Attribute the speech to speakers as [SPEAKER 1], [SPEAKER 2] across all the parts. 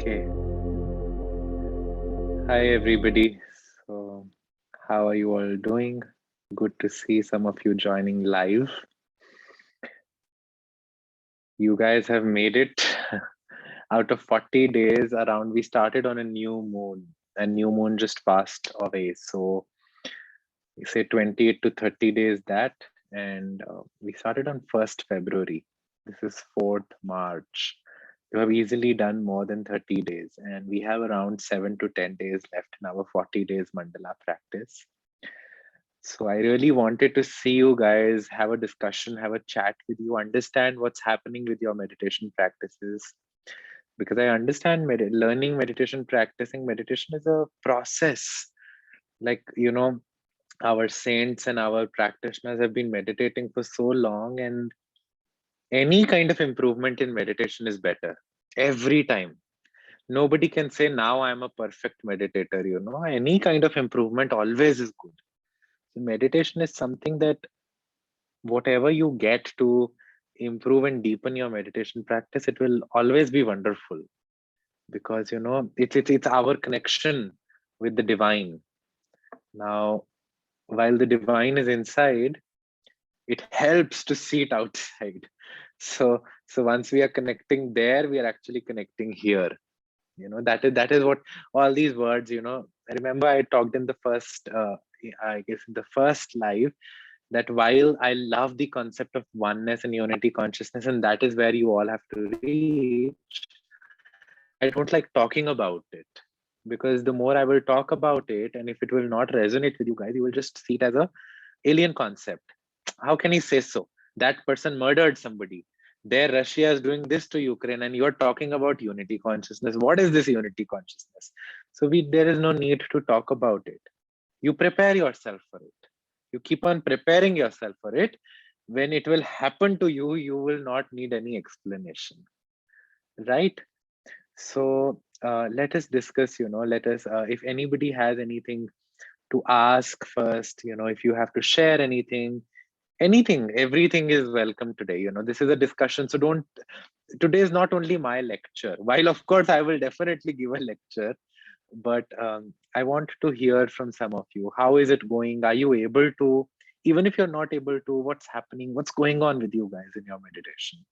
[SPEAKER 1] Okay. Hi, everybody. So, how are you all doing? Good to see some of you joining live. You guys have made it out of 40 days around. We started on a new moon, and new moon just passed away. So, we say 28 to 30 days that, and we started on 1st February. This is 4th March. You have easily done more than 30 days, and we have around 7 to 10 days left in our 40 days mandala practice. So I really wanted to see you guys, have a discussion, have a chat with you, understand what's happening with your meditation practices. Because I understand learning meditation, practicing meditation is a process. Like, our saints and our practitioners have been meditating for so long, and any kind of improvement in meditation is better every time. Nobody can say now I'm a perfect meditator. Any kind of improvement always is good. So meditation is something that whatever you get to improve and deepen your meditation practice, it will always be wonderful, because it's our connection with the divine. Now, while the divine is inside, it helps to see it outside. So once we are connecting there, we are actually connecting here. That is what all these words, I remember I talked in the first I guess in the first live, that while I love the concept of oneness and unity consciousness, and that is where you all have to reach, I don't like talking about it, because the more I will talk about it, and if it will not resonate with you guys, you will just see it as a alien concept. How can he say so? That person murdered somebody. There, Russia is doing this to Ukraine, and you're talking about unity consciousness. What is this unity consciousness? So there is no need to talk about it. You prepare yourself for it. You keep on preparing yourself for it. When it will happen to you, you will not need any explanation, right? So let us discuss. Let us. If anybody has anything to ask first, if you have to share anything, everything is welcome today. This is a discussion, so don't. Today is not only my lecture. While of course I will definitely give a lecture, but I want to hear from some of you. How is it going? Are you able to, even if you're not able to, what's happening? What's going on with you guys in your meditation?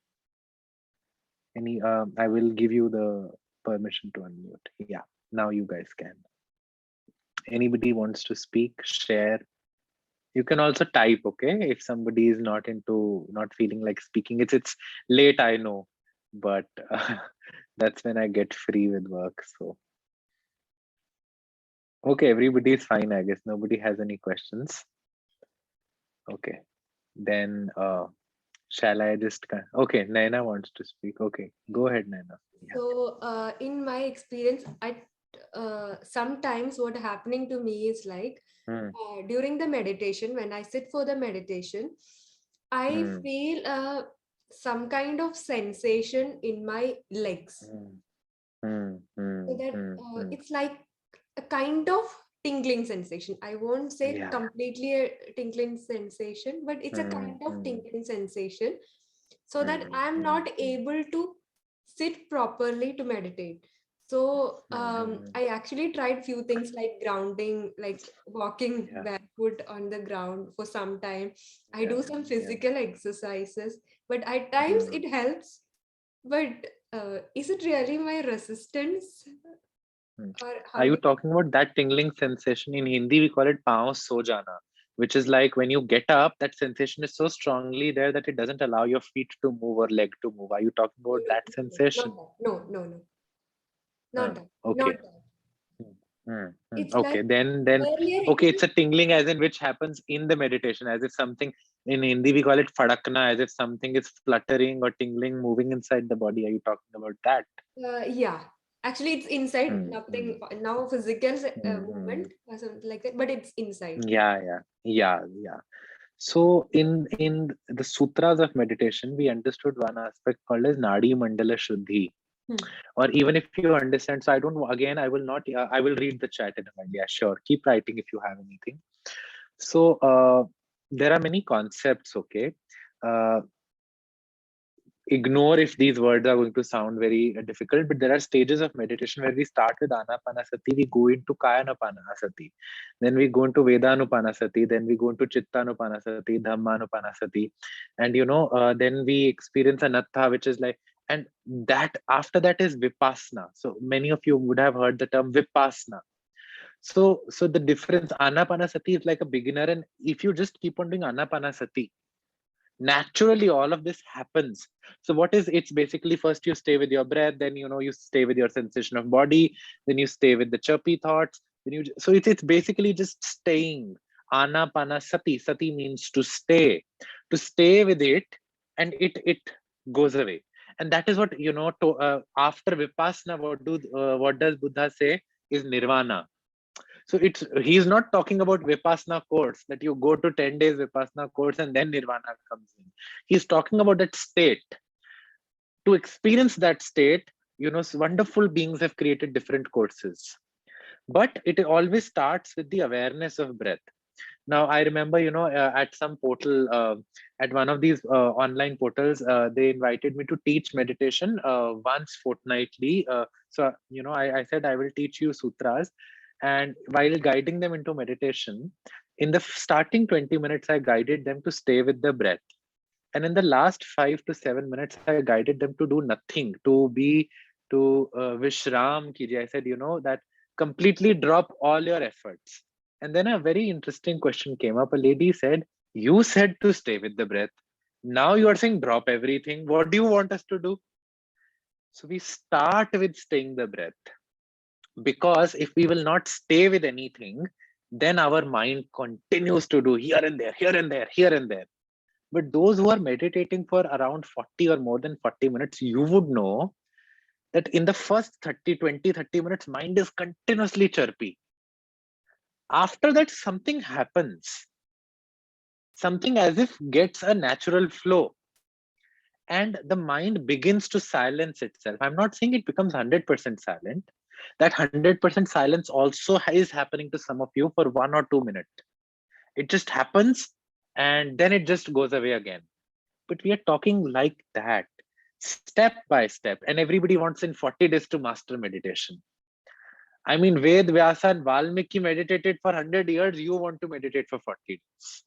[SPEAKER 1] I will give you the permission to unmute. Yeah, now you guys can. Anybody wants to speak, share? You can also type, okay? If somebody is not feeling like speaking, it's late, I know, but that's when I get free with work. So okay, everybody is fine, I guess. Nobody has any questions. Okay, then shall I just okay, Naina wants to speak. Okay, go ahead, Naina. Yeah.
[SPEAKER 2] So in my experience, sometimes what happening to me is like
[SPEAKER 1] Hmm,
[SPEAKER 2] during the meditation, when I sit for the meditation, I
[SPEAKER 1] hmm,
[SPEAKER 2] feel some kind of sensation in my legs.
[SPEAKER 1] hmm, hmm, hmm,
[SPEAKER 2] So that
[SPEAKER 1] hmm, hmm.
[SPEAKER 2] it's like a kind of tingling sensation. I won't say
[SPEAKER 1] Yeah.
[SPEAKER 2] completely a tingling sensation, but it's a
[SPEAKER 1] Hmm,
[SPEAKER 2] kind of
[SPEAKER 1] hmm,
[SPEAKER 2] tingling sensation, so that
[SPEAKER 1] hmm,
[SPEAKER 2] I'm
[SPEAKER 1] hmm,
[SPEAKER 2] not
[SPEAKER 1] hmm,
[SPEAKER 2] able to sit properly to meditate. So
[SPEAKER 1] hmm, hmm.
[SPEAKER 2] I actually tried few things like grounding, like walking
[SPEAKER 1] Yeah,
[SPEAKER 2] barefoot on the ground for some time. I
[SPEAKER 1] yeah,
[SPEAKER 2] do some
[SPEAKER 1] yeah.
[SPEAKER 2] physical exercises, but at times
[SPEAKER 1] Hmm.
[SPEAKER 2] it helps. But is it really my resistance,
[SPEAKER 1] Hmm.
[SPEAKER 2] or
[SPEAKER 1] Are
[SPEAKER 2] how
[SPEAKER 1] you
[SPEAKER 2] do
[SPEAKER 1] talking about that tingling sensation? In Hindi, we call it pao so jana, which is like when you get up, that sensation is so strongly there that it doesn't allow your feet to move or leg to move. Are you talking about that
[SPEAKER 2] not
[SPEAKER 1] sensation?
[SPEAKER 2] that. No, not that. Not
[SPEAKER 1] Okay.
[SPEAKER 2] that.
[SPEAKER 1] Hmm,
[SPEAKER 2] It's
[SPEAKER 1] Okay,
[SPEAKER 2] like
[SPEAKER 1] then
[SPEAKER 2] earlier it
[SPEAKER 1] okay, it's
[SPEAKER 2] was.
[SPEAKER 1] a tingling as in which happens in the meditation, as if something in Hindi we call it fadakna, as if something is fluttering or tingling, moving inside the body. Are you talking about that?
[SPEAKER 2] Yeah, actually it's inside,
[SPEAKER 1] Hmm, hmm,
[SPEAKER 2] nothing now physical
[SPEAKER 1] hmm.
[SPEAKER 2] movement or something like that, but it's inside.
[SPEAKER 1] Yeah. So in the sutras of meditation, we understood one aspect called as Nadi Mandala Shuddhi.
[SPEAKER 2] Hmm.
[SPEAKER 1] Or even if you understand, so I don't, again, I will not, I will read the chat in a while. Yeah, sure. Keep writing if you have anything. So there are many concepts, okay? Uh, ignore if these words are going to sound very difficult, but there are stages of meditation where we start with anapanasati, we go into kayanapanasati, then we go into vedanupanasati, then we go into chittanupanasati, dhammanupanasati, and then we experience anatta, which is like, and that after that is vipassana. So many of you would have heard the term vipassana. So the difference, anapanasati is like a beginner, and if you just keep on doing anapanasati, naturally all of this happens. So what is, it's basically, first you stay with your breath, then you stay with your sensation of body, then you stay with the chirpy thoughts, then so it's basically just staying. Anapanasati, sati means to stay with it, and it goes away. And that is what after vipassana, what does Buddha say is nirvana. So he's not talking about Vipassana course, that you go to 10 days Vipassana course and then Nirvana comes in. He's talking about that state. To experience that state, wonderful beings have created different courses. But it always starts with the awareness of breath. Now, I remember, at some portal, at one of these online portals, they invited me to teach meditation once fortnightly. I said, I will teach you sutras. And while guiding them into meditation, in the starting 20 minutes, I guided them to stay with the breath. And in the last 5 to 7 minutes, I guided them to do nothing, to Vishram Kiji. I said, that completely drop all your efforts. And then a very interesting question came up. A lady said, you said to stay with the breath. Now you are saying drop everything. What do you want us to do? So we start with staying the breath. Because if we will not stay with anything, then our mind continues to do here and there, here and there, here and there. But those who are meditating for around 40 or more than 40 minutes, you would know that in the first 30 minutes, mind is continuously chirpy. After that, something happens. Something as if gets a natural flow. And the mind begins to silence itself. I'm not saying it becomes 100% silent. That 100% silence also is happening to some of you for 1 or 2 minutes. It just happens and then it just goes away again. But we are talking like that, step by step. And everybody wants in 40 days to master meditation. I mean, Ved, Vyasa and Valmiki meditated for 100 years. You want to meditate for 40 days.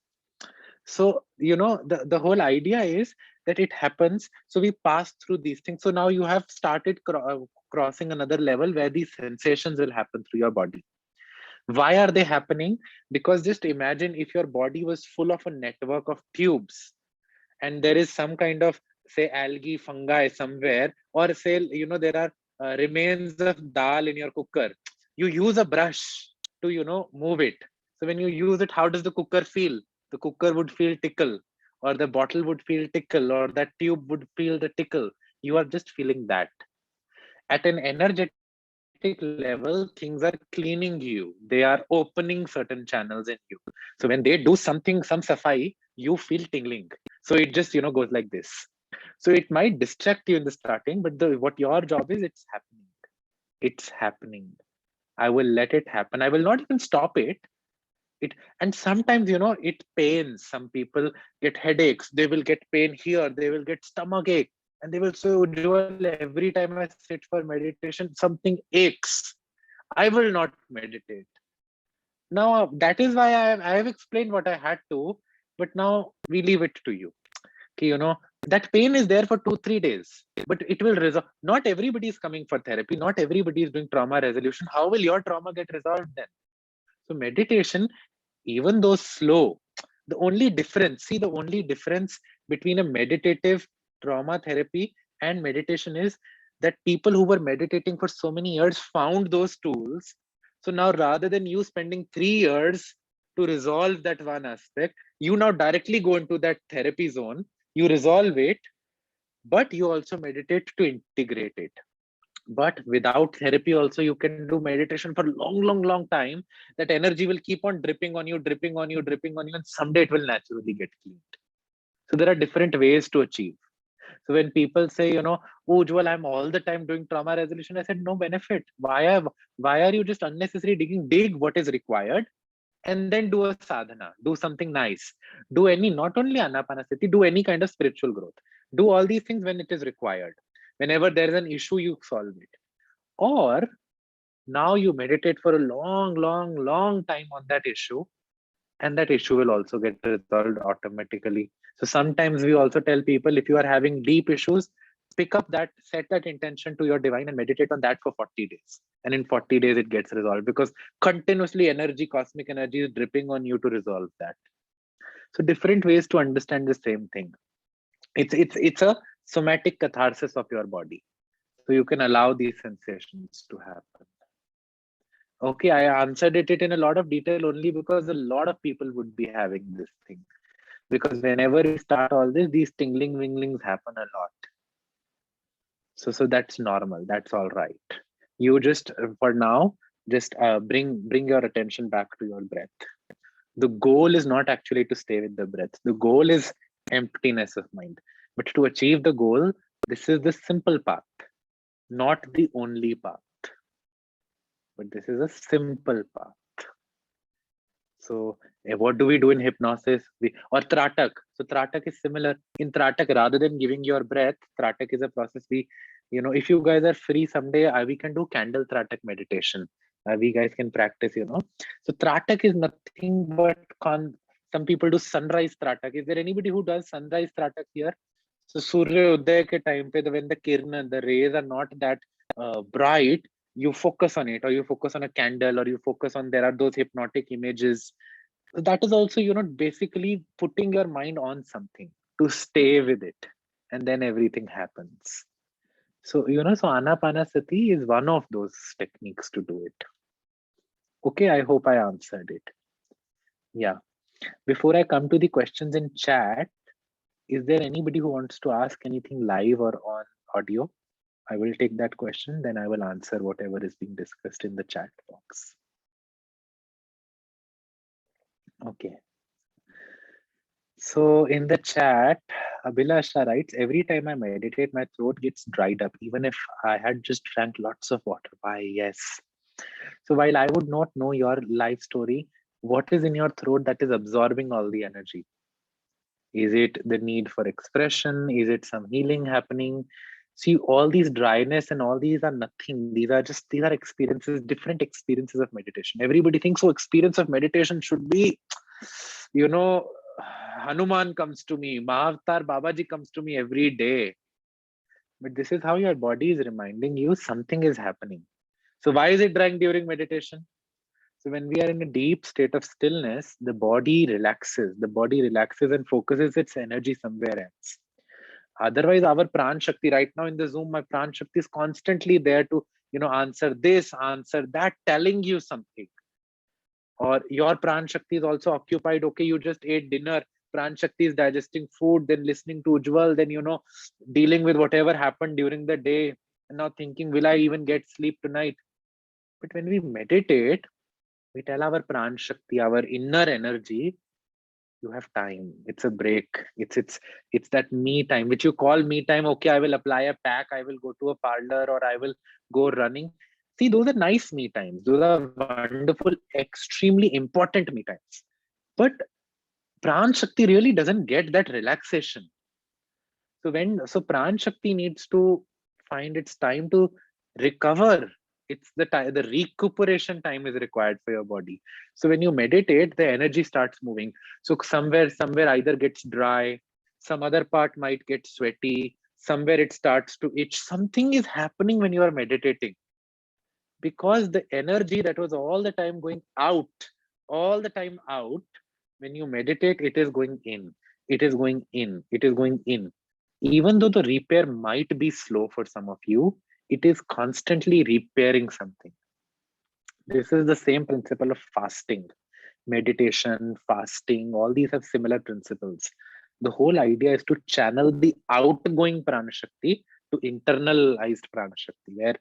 [SPEAKER 1] So, the whole idea is that it happens. So we pass through these things. So now you have started crossing another level where these sensations will happen through your body. Why are they happening? Because just imagine if your body was full of a network of tubes, and there is some kind of, say, algae, fungi somewhere, or say, there are remains of dal in your cooker. You use a brush to, move it. So when you use it, how does the cooker feel? The cooker would feel tickle, or the bottle would feel tickle, or that tube would feel the tickle. You are just feeling that. At an energetic level, things are cleaning you. They are opening certain channels in you. So when they do something, some safai, you feel tingling. So it just, goes like this. So it might distract you in the starting, but what your job is, it's happening. It's happening. I will let it happen. I will not even stop it. And sometimes, it pains. Some people get headaches. They will get pain here. They will get stomach ache. And they will say, Ujjwal, every time I sit for meditation, something aches. I will not meditate. Now, that is why I have explained what I had to, but now we leave it to you. Okay, that pain is there for 2-3 days, but it will resolve. Not everybody is coming for therapy. Not everybody is doing trauma resolution. How will your trauma get resolved then? So meditation, even though slow, the only difference between a meditative trauma therapy and meditation is that people who were meditating for so many years found those tools. So now, rather than you spending 3 years to resolve that one aspect, you now directly go into that therapy zone, you resolve it, but you also meditate to integrate it. But without therapy also, you can do meditation for long time. That energy will keep on dripping on you, and someday it will naturally get cleaned. So there are different ways to achieve. So when people say, oh, Ujjwal, I'm all the time doing trauma resolution, I said, no benefit. Why are you just unnecessarily digging? Dig what is required, and then do a sadhana, do something nice, do any, not only anapanasati, do any kind of spiritual growth. Do all these things when it is required. Whenever there is an issue, you solve it. Or now you meditate for a long, long, long time on that issue, and that issue will also get resolved automatically. So sometimes we also tell people, if you are having deep issues, pick up that, set that intention to your divine and meditate on that for 40 days. And in 40 days, it gets resolved because continuously energy, cosmic energy is dripping on you to resolve that. So different ways to understand the same thing. It's a somatic catharsis of your body. So you can allow these sensations to happen. Okay, I answered it in a lot of detail only because a lot of people would be having this thing. Because whenever we start all this, these tingling winglings happen a lot. So that's normal. That's all right. You just for now, just bring your attention back to your breath. The goal is not actually to stay with the breath. The goal is emptiness of mind. But to achieve the goal, this is the simple path, not the only path. But this is a simple path. So what do we do in hypnosis? Or Tratak. So Tratak is similar. In Tratak, rather than giving your breath, Tratak is a process. If you guys are free someday, we can do candle Tratak meditation. We guys can practice. So Tratak is nothing but some people do sunrise Tratak. Is there anybody who does sunrise Tratak here? So Surya Uday ke time pe, when the kirna, the rays are not that bright, you focus on it, or you focus on a candle, or you focus on, there are those hypnotic images. So that is also, basically putting your mind on something to stay with it, and then everything happens. So, so Anapanasati is one of those techniques to do it. Okay, I hope I answered it. Yeah. Before I come to the questions in chat, is there anybody who wants to ask anything live or on audio? I will take that question, then I will answer whatever is being discussed in the chat box. Okay. So in the chat, Abhilasha writes, every time I meditate, my throat gets dried up, even if I had just drank lots of water. Why, yes. So while I would not know your life story, what is in your throat that is absorbing all the energy? Is it the need for expression? Is it some healing happening? See, all these dryness and all these are nothing. These are experiences, different experiences of meditation. Everybody thinks, oh, experience of meditation should be, Hanuman comes to me, Mahavatar Babaji comes to me every day. But this is how your body is reminding you something is happening. So why is it drying during meditation? So when we are in a deep state of stillness, the body relaxes. The body relaxes and focuses its energy somewhere else. Otherwise, our Pran Shakti right now in the Zoom, my Pran Shakti is constantly there to, answer this, answer that, telling you something. Or your Pran Shakti is also occupied. Okay, you just ate dinner. Pran Shakti is digesting food, then listening to Ujjwal, then, dealing with whatever happened during the day. And now thinking, will I even get sleep tonight? But when we meditate, we tell our Pran Shakti, our inner energy, you have time. It's a break. It's that me time, which you call me time. Okay, I will apply a pack, I will go to a parlor, or I will go running. See, those are nice me times. Those are wonderful, extremely important me times. But Pran Shakti really doesn't get that relaxation. So Pran Shakti needs to find its time to recover. It's the time, the recuperation time is required for your body. So when you meditate, the energy starts moving. So somewhere either gets dry, some other part might get sweaty, somewhere it starts to itch. Something is happening when you are meditating, because the energy that was all the time going all the time out, when you meditate, it is going in, it is going in, it is going in. Even though the repair might be slow for some of you, it is constantly repairing something. This is the same principle of fasting. Meditation, fasting, all these have similar principles. The whole idea is to channel the outgoing prana shakti to internalized prana shakti, where,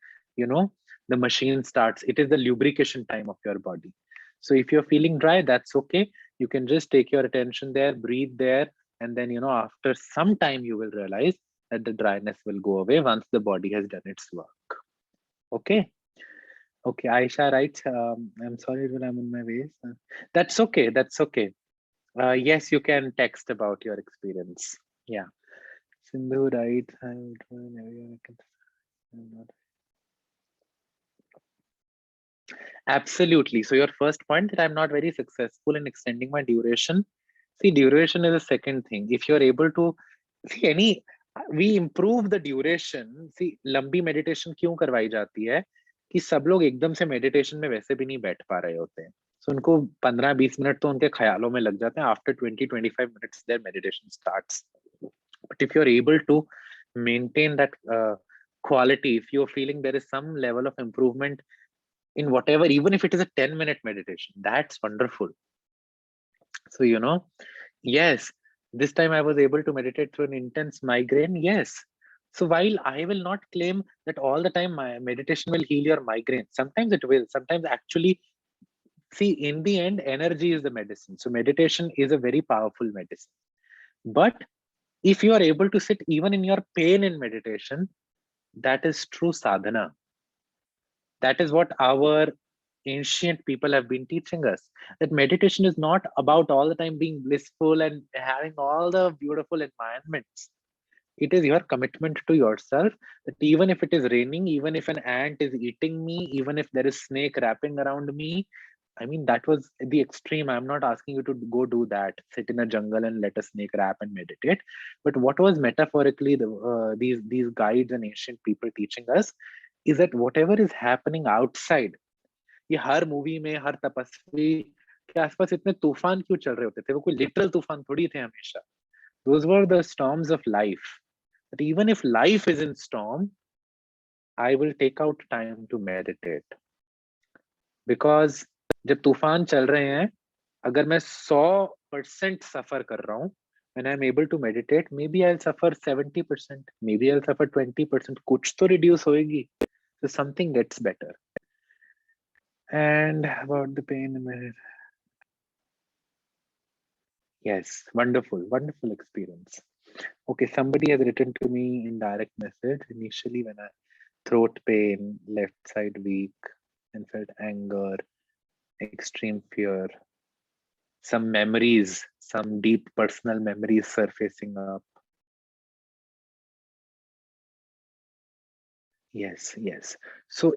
[SPEAKER 1] the machine starts. It is the lubrication time of your body. So if you're feeling dry, that's okay. You can just take your attention there, breathe there, and then, after some time, you will realize that the dryness will go away once the body has done its work. Okay. Okay, Aisha writes, I'm sorry when I'm on my way. That's okay. That's okay. Yes, you can text about your experience. Yeah. Sindhu writes, I'm everyone can. Absolutely. So your first point that I'm not very successful in extending my duration. See, duration is a second thing. If you're able to see any, we improve the duration. See, लंबी meditation क्यों करवाई जाती है कि सब लोग एकदम से meditation में वैसे भी नहीं बैठ पा रहे होते हैं. So उनको 15-20 मिनट तो उनके ख्यालों में लग जाते हैं. After 20-25 minutes, their meditation starts. But if you're able to maintain that quality, if you're feeling there is some level of improvement in whatever, even if it is a 10-minute meditation, that's wonderful. So, yes, this time I was able to meditate through an intense migraine. Yes. So while I will not claim that all the time my meditation will heal your migraine, sometimes it will, sometimes actually, see, in the end, energy is the medicine. So meditation is a very powerful medicine. But if you are able to sit even in your pain in meditation, that is true sadhana. That is what our ancient people have been teaching us, that meditation is not about all the time being blissful and having all the beautiful environments. It is your commitment to yourself that even if it is raining, even if an ant is eating me, even if there is snake wrapping around me, I mean, that was the extreme. I'm not asking you to go do that, sit in a jungle and let a snake wrap and meditate. But what was metaphorically these guides and ancient people teaching us is that whatever is happening outside, ये हर movie में हर तपस्वी के आसपास इतने तूफान क्यों चल रहे होते थे? वो कोई लिटरल तूफान थोड़ी थे हमेशा. Those were the storms of life. But even if life is in storm, I will take out time to meditate. Because जब तूफान चल रहे हैं, अगर मैं 100% सफर कर रहा हूँ, when I'm able to meditate, maybe I'll suffer 70%, maybe I'll suffer 20%. कुछ तो reduce होएगी. So something gets better. And about the pain in my. Yes, wonderful, wonderful experience. Okay, somebody has written to me in direct message initially when I throat pain, left side weak, and felt anger, extreme fear, some memories, some deep personal memories surfacing up. Yes, yes. So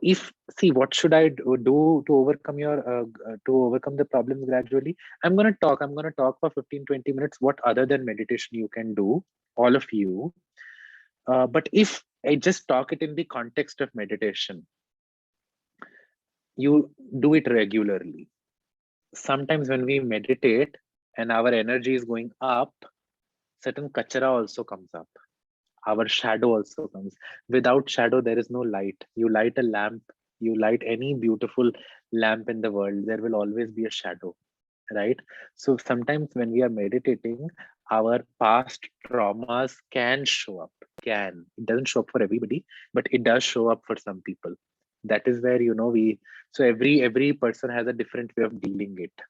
[SPEAKER 1] see, what should I do to overcome the problems gradually? I'm going to talk for 15-20 minutes what other than meditation you can do, all of you. But if I just talk it in the context of meditation, you do it regularly. Sometimes when we meditate and our energy is going up, certain kachara also comes up. Our shadow also comes. Without shadow, there is no light. You light a lamp, you light any beautiful lamp in the world, there will always be a shadow, right? So sometimes when we are meditating, our past traumas can show up. It doesn't show up for everybody, but it does show up for some people. That is where so every person has a different way of dealing it.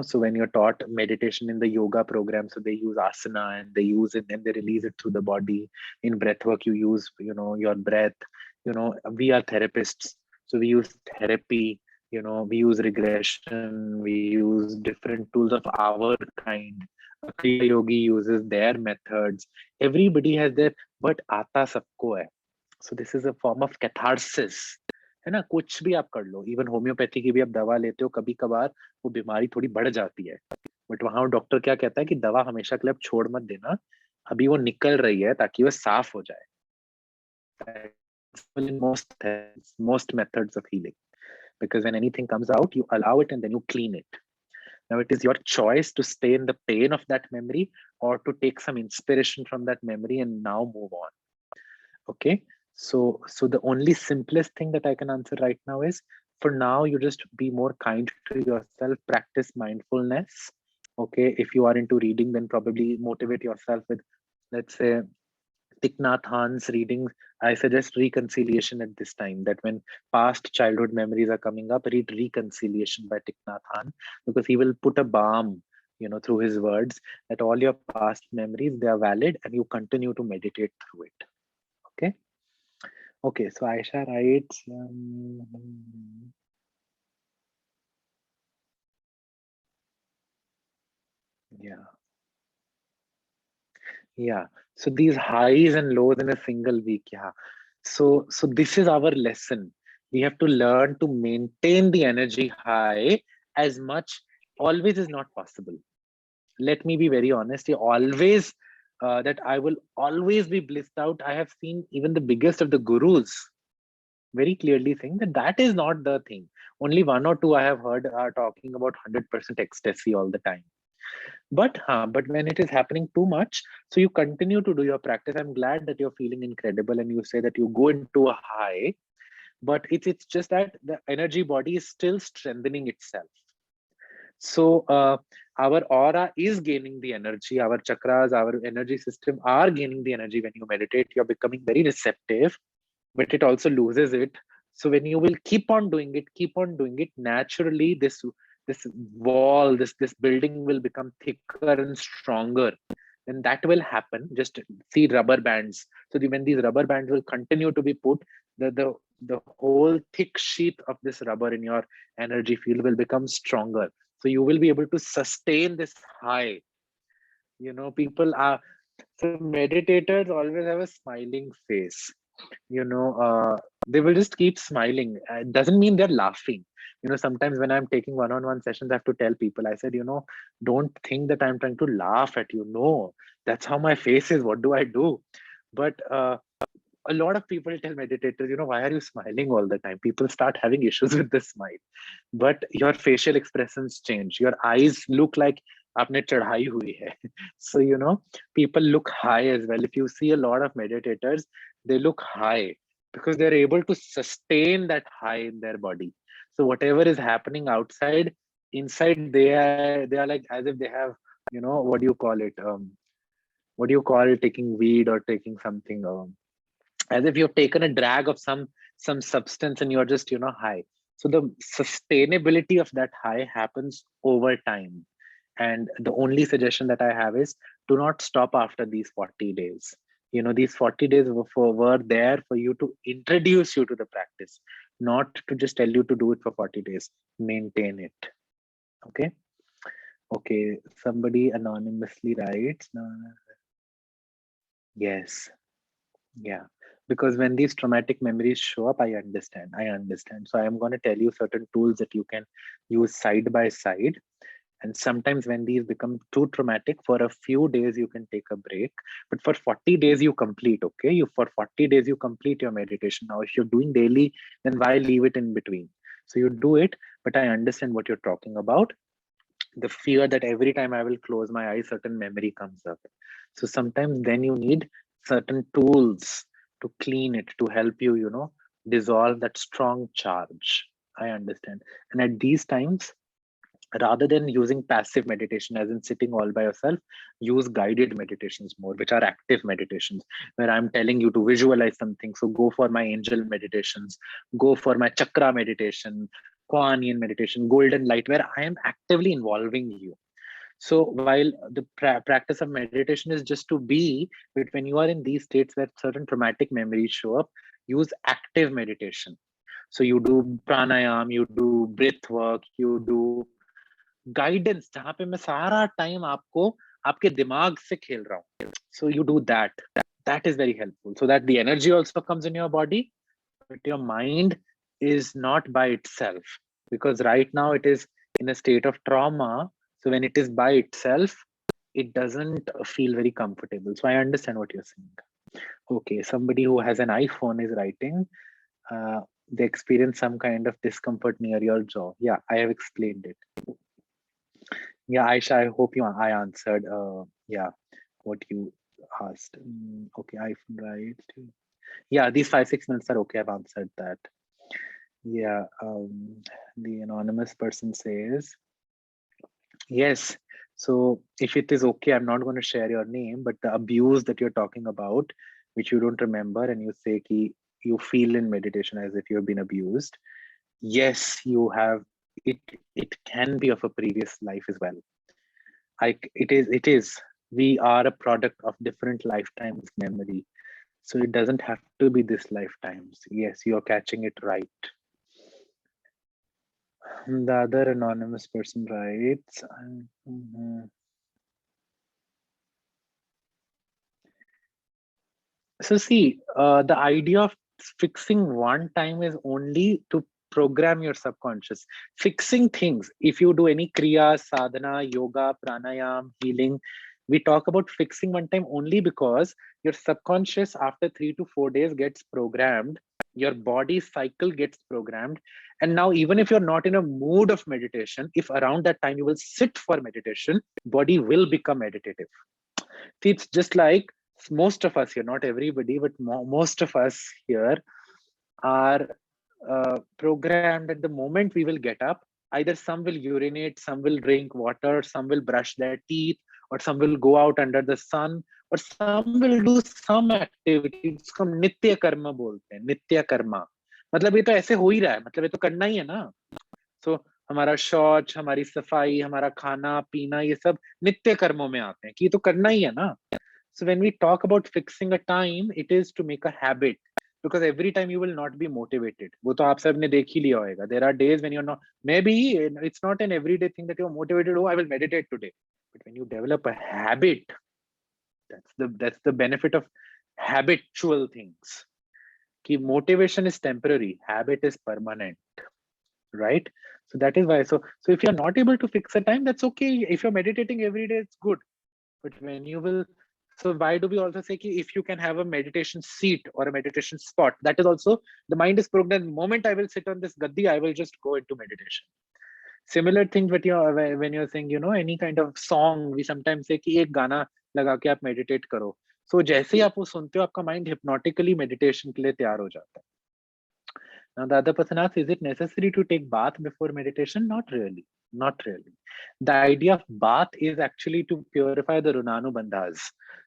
[SPEAKER 1] So when you're taught meditation in the yoga program, so they use asana and they use it and they release it through the body. In breath work, you use your breath. We are therapists, so we use therapy. We use regression, we use different tools of our kind. A Kriya yogi uses their methods. Everybody has their, but आता सबको है. So this is a form of catharsis. है ना? कुछ भी आप कर लो, even homeopathy की भी आप दवा लेते हो, कभी कभार वो बीमारी थोड़ी बढ़ जाती है, बट वहां डॉक्टर क्या कहता है कि दवा हमेशा के लिए आप छोड़ मत देना, अभी वो निकल रही है ताकि वो साफ हो जाए. Most methods of healing, because when anything comes out, you allow it and then you clean it. Now it is your choice to stay in the pain of that memory or to take some inspiration from that memory and now move on. Okay, so the only simplest thing that I can answer right now is, for now, you just be more kind to yourself, practice mindfulness. Okay, if you are into reading, then probably motivate yourself with, let's say, Thich Nhat Hanh's readings. I suggest reconciliation at this time, that when past childhood memories are coming up, read Reconciliation by Thich Nhat Hanh, because he will put a balm, through his words, that all your past memories, they are valid and you continue to meditate through it. Okay. Okay, so Aisha writes, yeah. Yeah. So these highs and lows in a single week. Yeah. So this is our lesson. We have to learn to maintain the energy high as much. Always is not possible. Let me be very honest. Always that I will always be blissed out. I have seen even the biggest of the gurus very clearly saying that that is not the thing. Only one or two I have heard are talking about 100% ecstasy all the time. But when it is happening too much, so you continue to do your practice. I'm glad that you're feeling incredible and you say that you go into a high, but it's just that the energy body is still strengthening itself. So our aura is gaining the energy, our chakras, our energy system are gaining the energy. When you meditate, you're becoming very receptive, but it also loses it. So when you will keep on doing it, naturally this wall, this building will become thicker and stronger. Then that will happen. Just see rubber bands. So when these rubber bands will continue to be put, the whole thick sheath of this rubber in your energy field will become stronger. So you will be able to sustain this high. People are, so meditators always have a smiling face. They will just keep smiling. It doesn't mean they're laughing. Sometimes when I'm taking one-on-one sessions, I have to tell people, I said, don't think that I'm trying to laugh at you. No, that's how my face is. What do I do? But a lot of people tell meditators, why are you smiling all the time? People start having issues with the smile. But your facial expressions change. Your eyes look like आपने चढ़ाई हुई है. So people look high as well. If you see a lot of meditators, they look high because they're able to sustain that high in their body. So whatever is happening outside, inside they are like as if they have, what do you call it? What do you call taking weed or taking something? As if you've taken a drag of some substance and you're just high. So the sustainability of that high happens over time. And the only suggestion that I have is, do not stop after these 40 days. These 40 days were there for you to introduce you to the practice, not to just tell you to do it for 40 days. Maintain it. Okay. Okay, somebody anonymously writes, yes. Yeah, because when these traumatic memories show up, I understand. I understand. So I am going to tell you certain tools that you can use side by side. And sometimes when these become too traumatic, for a few days you can take a break. But for 40 days you complete, okay? You for 40 days you complete your meditation. Now, if you're doing daily, then why leave it in between? So you do it, but I understand what you're talking about. The fear that every time I will close my eyes, certain memory comes up. So sometimes then you need certain tools to clean it, to help you, dissolve that strong charge. I understand. And at these times, rather than using passive meditation, as in sitting all by yourself, use guided meditations more, which are active meditations, where I'm telling you to visualize something. So go for my angel meditations, go for my chakra meditation, Kuan Yin meditation, golden light, where I am actively involving you. So while the practice of meditation is just to be, but when you are in these states where certain traumatic memories show up, use active meditation. So you do pranayam, you do breath work, you do guidance, जहाँ पे मैं सारा time आपको आपके दिमाग से खेल रहा हूँ. So you do that. That is very helpful. So that the energy also comes in your body, but your mind is not by itself, because right now it is in a state of trauma. So when it is by itself, it doesn't feel very comfortable. So I understand what you're saying. Okay, somebody who has an iPhone is writing, uh, they experience some kind of discomfort near your jaw. Yeah, I have explained it. Yeah, Aisha, I hope I answered. Yeah, what you asked. Okay, iPhone, right? Yeah, these 5-6 minutes are okay. I've answered that. Yeah, the anonymous person says, yes. So if it is okay, I'm not going to share your name, but the abuse that you're talking about, which you don't remember, and you say ki you feel in meditation as if you've been abused. Yes, you have. It can be of a previous life as well. It is. We are a product of different lifetimes memory. So it doesn't have to be this lifetimes. Yes, you're catching it right. The other anonymous person writes, So see, the idea of fixing one time is only to program your subconscious. Fixing things, if you do any kriya, sadhana, yoga, pranayam, healing, we talk about fixing one time only because your subconscious after 3 to 4 days gets programmed, your body cycle gets programmed. And now, even if you're not in a mood of meditation, if around that time you will sit for meditation, body will become meditative. See, it's just like most of us here, not everybody, but most of us here are programmed at the moment we will get up. Either some will urinate, some will drink water, some will brush their teeth, or some will go out under the sun, or some will do some activity जिसको हम नित्य कर्म बोलते हैं, नित्य कर्मा. मतलब ये तो ऐसे हो ही रहा है, मतलब ये तो करना ही है ना. सो हमारा शौच, हमारी सफाई, हमारा खाना पीना, ये सब नित्य कर्मों में आते हैं कि ये तो करना ही है ना. So when we talk about fixing a time, it is to make a habit, because every time you will not be motivated. वो तो आप सब ने देख ही लिया होगा. There are days when you're not. Maybe it's not an everyday thing that you're motivated. Oh, I will meditate today. But when you develop a habit, that's the benefit of habitual things. Ki motivation is temporary, habit is permanent, right? So that is why. So if you're not able to fix a time, that's okay. If you're meditating every day, it's good. But when you will, so why do we also say ki if you can have a meditation seat or a meditation spot, that is also, the mind is programmed, the moment I will sit on this gaddi, I will just go into meditation. Similar things with your, when you're saying, any kind of song, we sometimes say कि एक गाना लगा के आप meditate करो. So जैसे ही आप वो सुनते हो, आपका mind hypnotically meditation के लिए तैयार हो जाता है. Now the other person asks, is it necessary to take bath before meditation? Not really. Not really. The idea of bath is actually to purify the runanu bandhas.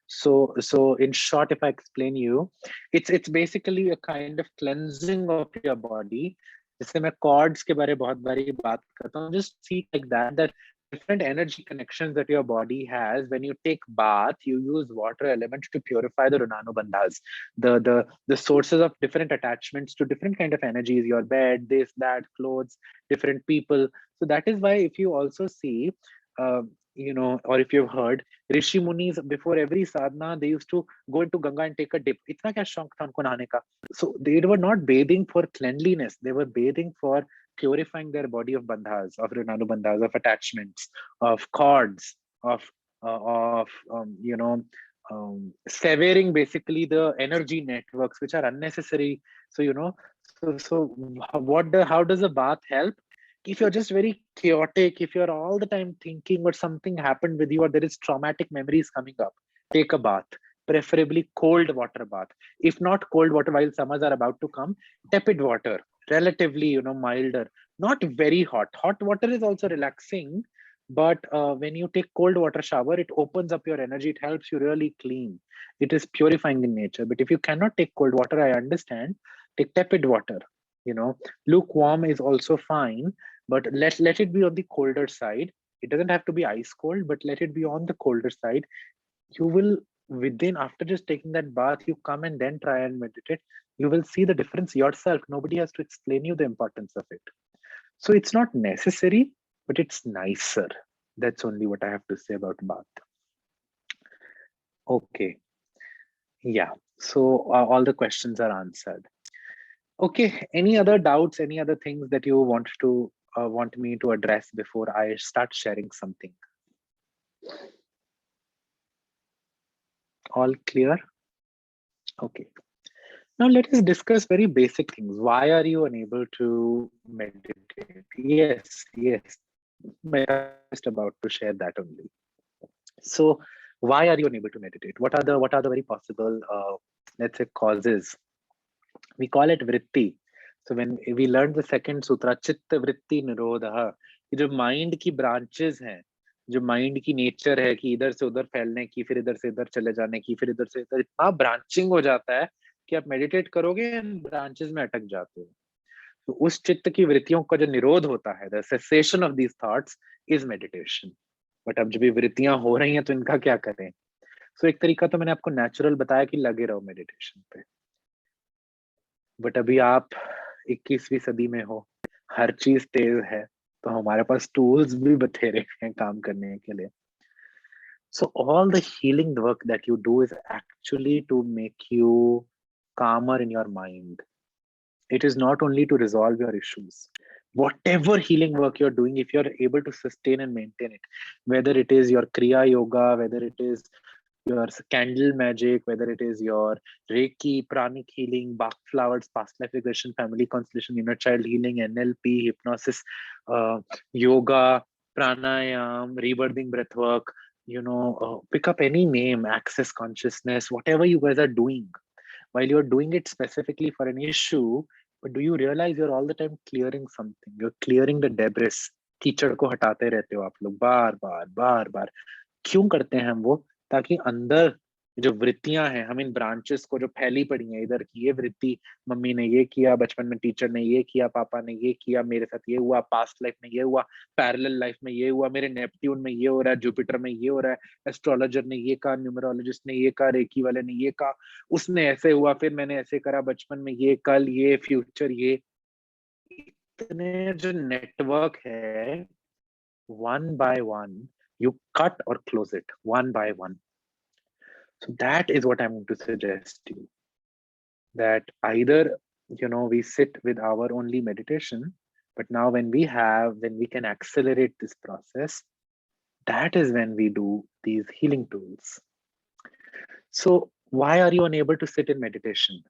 [SPEAKER 1] So in short, if I explain you, it's basically a kind of cleansing of your body. जैसे मैं chords के बारे बहुत बारी बात करता हूँ, just see like that different energy connections that your body has. When you take bath, you use water elements to purify the runanu bandhas, the sources of different attachments to different kind of energies, your bed, this, that, clothes, different people. So that is why if you also see, or if you've heard, Rishi Munis before every sadhana, they used to go into Ganga and take a dip. इतना क्या शौक था उनको नहाने का. So they were not bathing for cleanliness, they were bathing for purifying their body of bandhas, of runanu bandhas, of attachments, of cords, of severing basically the energy networks which are unnecessary. So how does a bath help? If you're just very chaotic, if you're all the time thinking or something happened with you, or there is traumatic memories coming up, take a bath, preferably cold water bath. If not cold water while summers are about to come, tepid water, relatively milder, not very hot. Hot water is also relaxing, but when you take cold water shower, it opens up your energy, it helps you really clean, it is purifying in nature. But if you cannot take cold water, I understand, take tepid water. Lukewarm is also fine, but let it be on the colder side. It doesn't have to be ice cold, but let it be on the colder side. You will, within, after just taking that bath, you come and then try and meditate, you will see the difference yourself. Nobody has to explain you the importance of it. So it's not necessary, but it's nicer. That's only what I have to say about bath. Okay. Yeah. So all the questions are answered. Okay. Any other doubts? Any other things that you want me to address before I start sharing something? All clear? Okay. Now let us discuss very basic things. Why are you unable to meditate? Yes. I'm just about to share that only. So why are you unable to meditate? What are the very possible, let's say, causes? We call it vritti. So when we learned the second sutra, chitta vritti nirodha, जो mind की branches हैं, जो mind की nature है कि इधर से उधर फैलने की, फिर इधर से इधर चले जाने की, फिर इधर से इधर, इतना branching हो जाता है कि आप meditate करोगे branches में अटक जाते हो. तो उस चित्त की वृत्तियों का जो निरोध होता है, the cessation of these thoughts is meditation. But अब जब ये वृत्तियां हो रही हैं तो इनका क्या करें? सो एक तरीका तो मैंने आपको नेचुरल बताया कि लगे रहो मेडिटेशन पे. बट अभी आप 21वीं सदी में हो, हर चीज तेज है, तो हमारे पास टूल्स भी बथेरे हैं काम करने के लिए. So all the healing work that you do is actually to make you calmer in your mind. It is not only to resolve your issues. Whatever healing work you're doing, if you're able to sustain and maintain it, whether it is your Kriya Yoga, whether it is your candle magic, whether it is your Reiki, pranic healing, Bach flowers, past life regression, family constellation, inner child healing, NLP, hypnosis, uh, yoga, pranayam, rebirthing breathwork, pick up any name, access consciousness, whatever you guys are doing, while you're doing it specifically for an issue, but do you realize you're all the time clearing something? You're clearing the debris. कीचड़ को हटाते रहते हो आप लोग बार बार बार बार. क्यों करते हैं हम वो? ताकि अंदर जो वृत्तियां हैं, हम इन ब्रांचेस को जो फैली पड़ी हैं इधर की, ये वृत्ति, मम्मी ने ये किया, बचपन में टीचर ने ये किया, पापा ने ये किया, मेरे साथ ये हुआ, पास्ट लाइफ में ये हुआ, पैरेलल लाइफ में ये हुआ, मेरे नेपट्यून में ये हो रहा है, जुपिटर में ये हो रहा है, एस्ट्रोलॉजर ने ये कहा, न्यूमरोलॉजिस्ट ने ये कहा, रेकी वाले ने ये कहा, उसने ऐसे हुआ, फिर मैंने ऐसे करा, बचपन में ये, कल ये, फ्यूचर ये. इतने जो नेटवर्क है, one by one, you cut or close it one by one. So that is what I'm going to suggest you. That either, we sit with our only meditation, but now when we can accelerate this process, that is when we do these healing tools. So why are you unable to sit in meditation?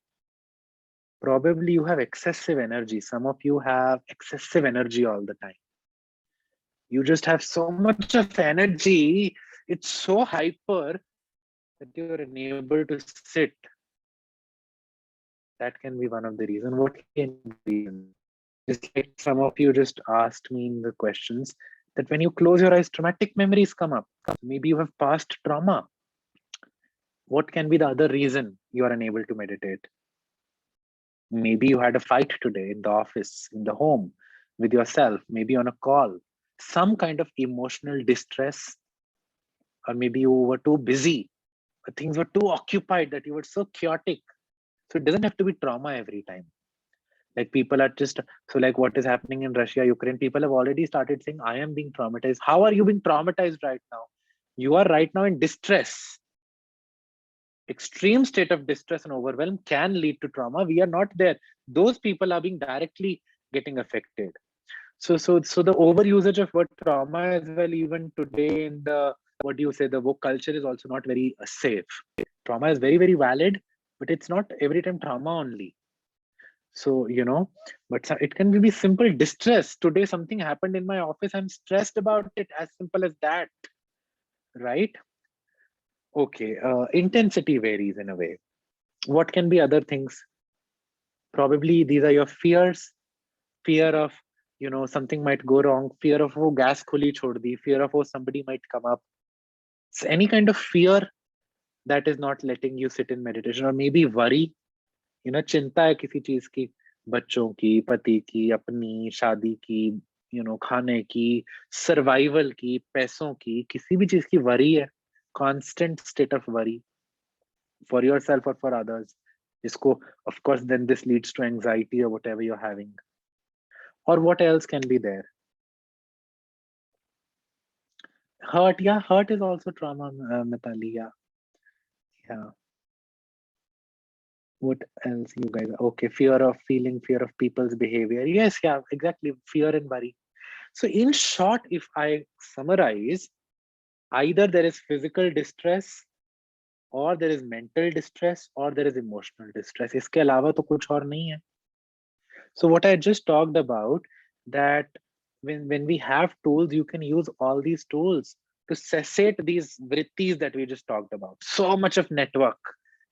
[SPEAKER 1] Probably you have excessive energy. Some of you have excessive energy all the time. You just have so much of energy. It's so hyper that you're unable to sit. That can be one of the reasons. What can be the reason? Just like some of you just asked me in the questions, that when you close your eyes, traumatic memories come up. Maybe you have past trauma. What can be the other reason you are unable to meditate? Maybe you had a fight today in the office, in the home, with yourself, maybe on a call. Some kind of emotional distress, or maybe you were too busy, or things were too occupied that you were so chaotic. So it doesn't have to be trauma every time. Like people are just, so like what is happening in Russia, Ukraine, people have already started saying, I am being traumatized. How are you being traumatized right now? You are right now in distress. Extreme state of distress and overwhelm can lead to trauma. We are not there. Those people are being directly getting affected. So the overusage of word trauma as well, even today in the, what do you say, the woke culture is also not very safe. Trauma is very, very valid, but it's not every time trauma only. So, but it can be simple distress. Today, something happened in my office. I'm stressed about it, as simple as that. Right? Okay. Intensity varies in a way. What can be other things? Probably these are your fears. Fear of, something might go wrong. Fear of, oh, gas khuli chhod di. Fear of, oh, somebody might come up. So any kind of fear that is not letting you sit in meditation, or maybe worry, चिंता है किसी चीज की, बच्चों की, पति की, अपनी शादी की, खाने की, सर्वाइवल की, पैसों की, किसी भी चीज की वरी है, constant state of worry for yourself or for others. इसको, of course, then this leads to anxiety or whatever you're having. Or what else can be there? Hurt, yeah, hurt is also trauma, Mitali, yeah. What else you guys? Okay, fear of people's behavior. Yes, yeah, exactly. Fear and worry. So in short, if I summarize, either there is physical distress, or there is mental distress, or there is emotional distress. इसके अलावा तो कुछ और नहीं है. So what I just talked about, that when we have tools, you can use all these tools to cessate these vrittis that we just talked about. So much of network,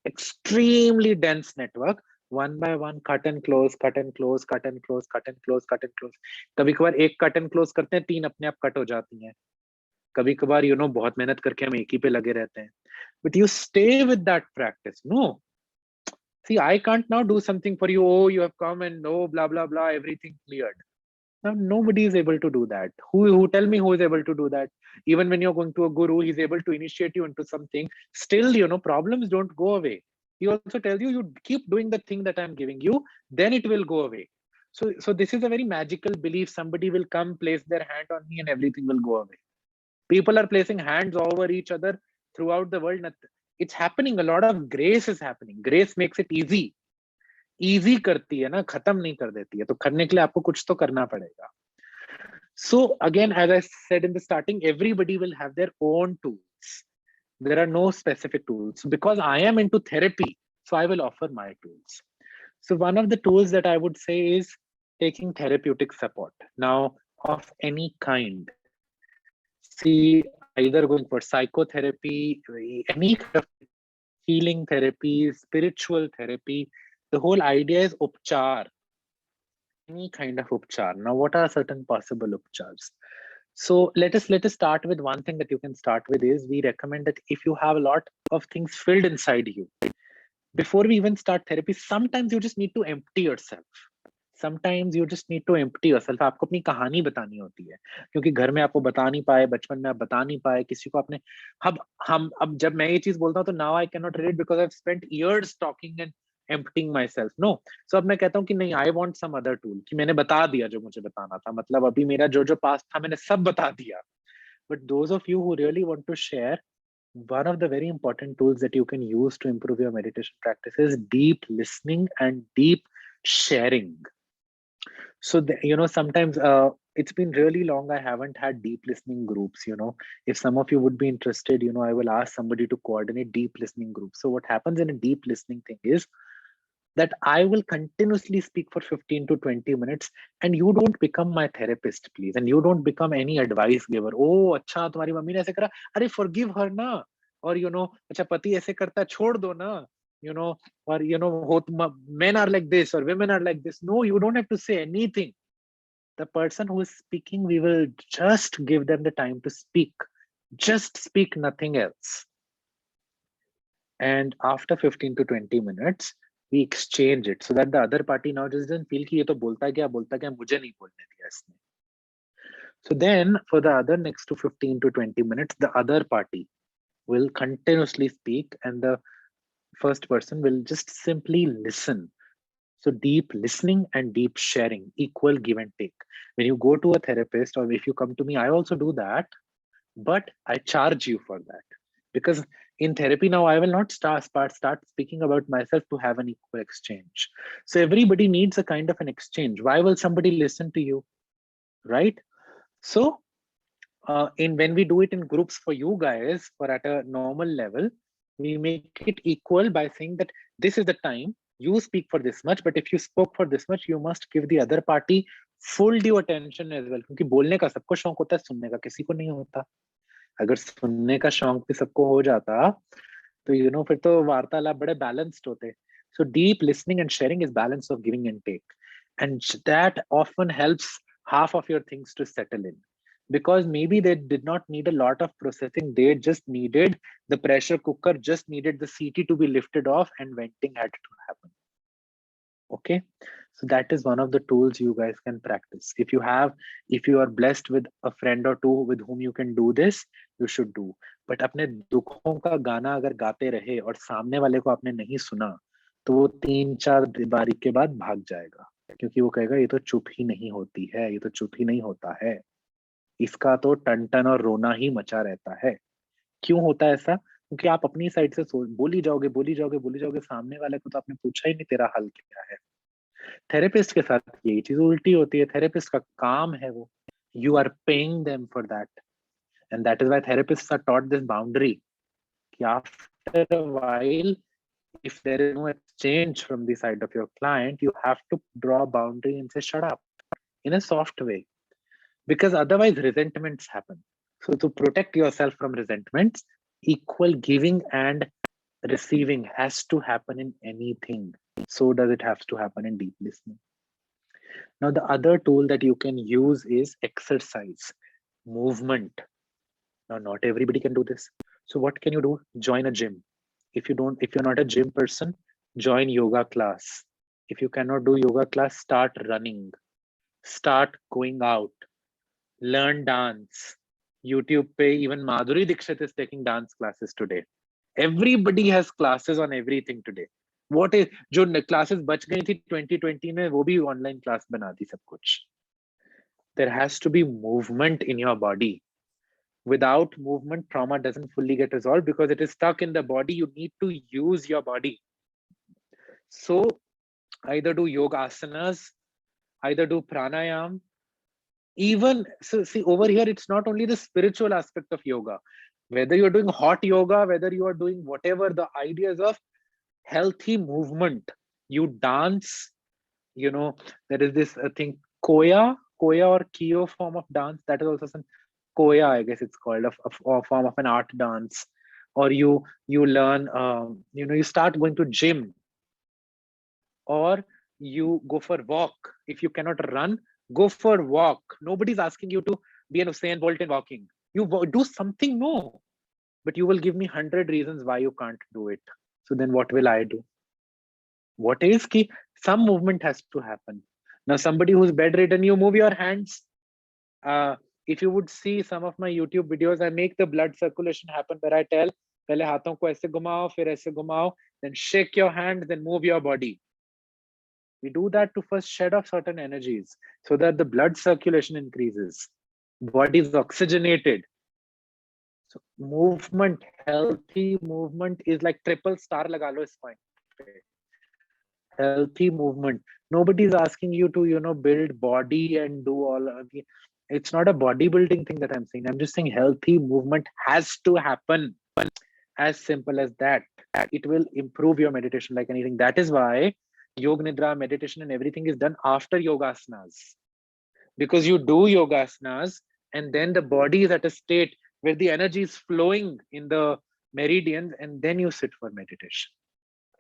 [SPEAKER 1] extremely dense network, one by one, cut and close, cut and close, cut and close, cut and close, cut and close. कभी कभार एक cut and close करते हैं, तीन अपने आप cut हो जाती हैं. कभी कभार बहुत मेहनत करके हम एक ही पे लगे रहते हैं. But you stay with that practice. No, see, I can't now do something for you. Oh, you have come and oh, blah blah blah, everything cleared. Now nobody is able to do that. Who tell me who is able to do that? Even when you're going to a guru, he's able to initiate you into something. Still, problems don't go away. He also tells you, you keep doing the thing that I'm giving you, then it will go away. So this is a very magical belief. Somebody will come, place their hand on me, and everything will go away. People are placing hands over each other throughout the world. It's happening. A lot of grace is happening. Grace makes it easy. Easy करती है ना, खत्म नहीं कर देती है. तो करने के लिए आपको कुछ तो करना पड़ेगा. So again, as I said in the starting, everybody will have their own tools. There are no specific tools. Because I am into therapy, so I will offer my tools. So one of the tools that I would say is taking therapeutic support. Now, of any kind. See, either going for psychotherapy, any kind of healing therapy, spiritual therapy. The whole idea is upchar. Any kind of upchar. Now, what are certain possible upchars? So let us start with one thing that you can start with is we recommend that if you have a lot of things filled inside you, before we even start therapy, sometimes you just need to empty yourself. Sometimes you just need to empty yourself. आपको अपनी कहानी बतानी होती है क्योंकि घर में आपको बता नहीं पाए, बचपन में आप बता नहीं पाए किसी को आपने. अब जब मैं ये चीज बोलता हूँ तो now I cannot relate because I've spent years talking and emptying myself. No, so अब मैं कहता हूँ कि नहीं, I want some other tool कि मैंने बता दिया जो मुझे बताना था. मतलब अभी मेरा जो पास था मैंने सब बता दिया. But those of you who really want to share, one of the very important tools that you can use to improve your meditation practice is deep listening and deep sharing. So, sometimes it's been really long. I haven't had deep listening groups. If some of you would be interested, I will ask somebody to coordinate deep listening groups. So what happens in a deep listening thing is that I will continuously speak for 15 to 20 minutes and you don't become my therapist, please. And you don't become any advice giver. Oh, अच्छा तुम्हारी mummy ने ऐसे करा, अरे forgive her ना. Or, अच्छा पति ऐसे करता है, छोड़ दो ना. Or, men are like this or women are like this. No, you don't have to say anything. The person who is speaking, we will just give them the time to speak. Just speak, nothing else. And after 15 to 20 minutes, we exchange it so that the other party now just doesn't feel कि ये तो बोलता क्या मुझे नहीं बोलने दिया इसने. So then for the other next to 15 to 20 minutes, the other party will continuously speak and the first person will just simply listen. So deep listening and deep sharing, equal give and take. When you go to a therapist or if you come to me, I also do that, but I charge you for that. Because in therapy now, I will not start speaking about myself to have an equal exchange. So everybody needs a kind of an exchange. Why will somebody listen to you, right? So when we do it in groups for you guys, for at a normal level, we make it equal by saying that this is the time you speak for this much, but if you spoke for this much, you must give the other party full due attention as well. क्योंकि बोलने का सबको शौक होता है, सुनने का किसी को नहीं होता. अगर सुनने का शौक भी सबको हो जाता तो फिर तो वार्तालाप बड़े बैलेंस्ड होते. So deep listening and sharing is balance of giving and take, and that often helps half of your things to settle in, because maybe they did not need a lot of processing. They just needed the pressure cooker, just needed the CT to be lifted off and venting had to happen. Okay, so that is one of the tools you guys can practice. If you are blessed with a friend or two with whom you can do this, you should do. But अपने दुखों का गाना अगर गाते रहे और सामने वाले को आपने नहीं सुना तो वो 3-4 बारी के बाद भाग जाएगा, क्योंकि वो कहेगा ये तो चुप ही नहीं होती है, ये तो चुप ही नहीं होता है, इसका तो टन और रोना ही मचा रहता है. क्यों होता है ऐसा? क्योंकि आप अपनी साइड से बोली जाओगे, सामने वाले को तो आपने पूछा ही नहीं तेरा हल क्या है. थेरेपिस्ट के साथ यही चीज उल्टी होती है. थेरेपिस्ट का काम है वो, you are paying them for that, and that is why therapists are taught this boundary कि after a while if there is no exchange from the side of your client, you have to draw a boundary and say shut up in a soft way, because otherwise resentments happen. So to protect yourself from resentments, equal giving and receiving has to happen in anything. So does it have to happen in deep listening. Now the other tool that you can use is exercise, movement. Now not everybody can do this, so what can you do? Join a gym. If you're not a gym person, join yoga class. If you cannot do yoga class, start running, start going out, learn dance. YouTube pe even Madhuri Dixit is taking dance classes today. Everybody has classes on everything today. What is जो classes बच गई थी 2020 में, वो भी online class बना दी सब कुछ. There has to be movement in your body. Without movement, trauma doesn't fully get resolved because it is stuck in the body. You need to use your body. So either do yoga asanas, either do pranayam. Even so, see over here, it's not only the spiritual aspect of yoga. Whether you're doing hot yoga, whether you are doing whatever, the ideas of healthy movement. You dance, there is this thing, koya or kyo form of dance. That is also some koya, I guess it's called, a form of an art dance. Or you learn, you start going to gym, or you go for walk. If you cannot run, go for walk. Nobody's asking you to be an Usain Bolt in walking. You do something, no, but you will give me 100 reasons why you can't do it. So then what will I do? What is key? Some movement has to happen. Now somebody who's bedridden, you move your hands. If you would see some of my YouTube videos, I make the blood circulation happen, where I tell, पहले हाथों को ऐसे घुमाओ, फिर ऐसे घुमाओ, then shake your hand, then move your body. We do that to first shed off certain energies so that the blood circulation increases. Body is oxygenated. So movement, healthy movement is like triple star laga lo is point. Healthy movement. Nobody's asking you to, build body and do all of it. It's not a bodybuilding thing that I'm saying. I'm just saying healthy movement has to happen. As simple as that. It will improve your meditation like anything. That is why yoga nidra, meditation, and everything is done after yogasanas. Because you do yogasanas, and then the body is at a state where the energy is flowing in the meridians, and then you sit for meditation.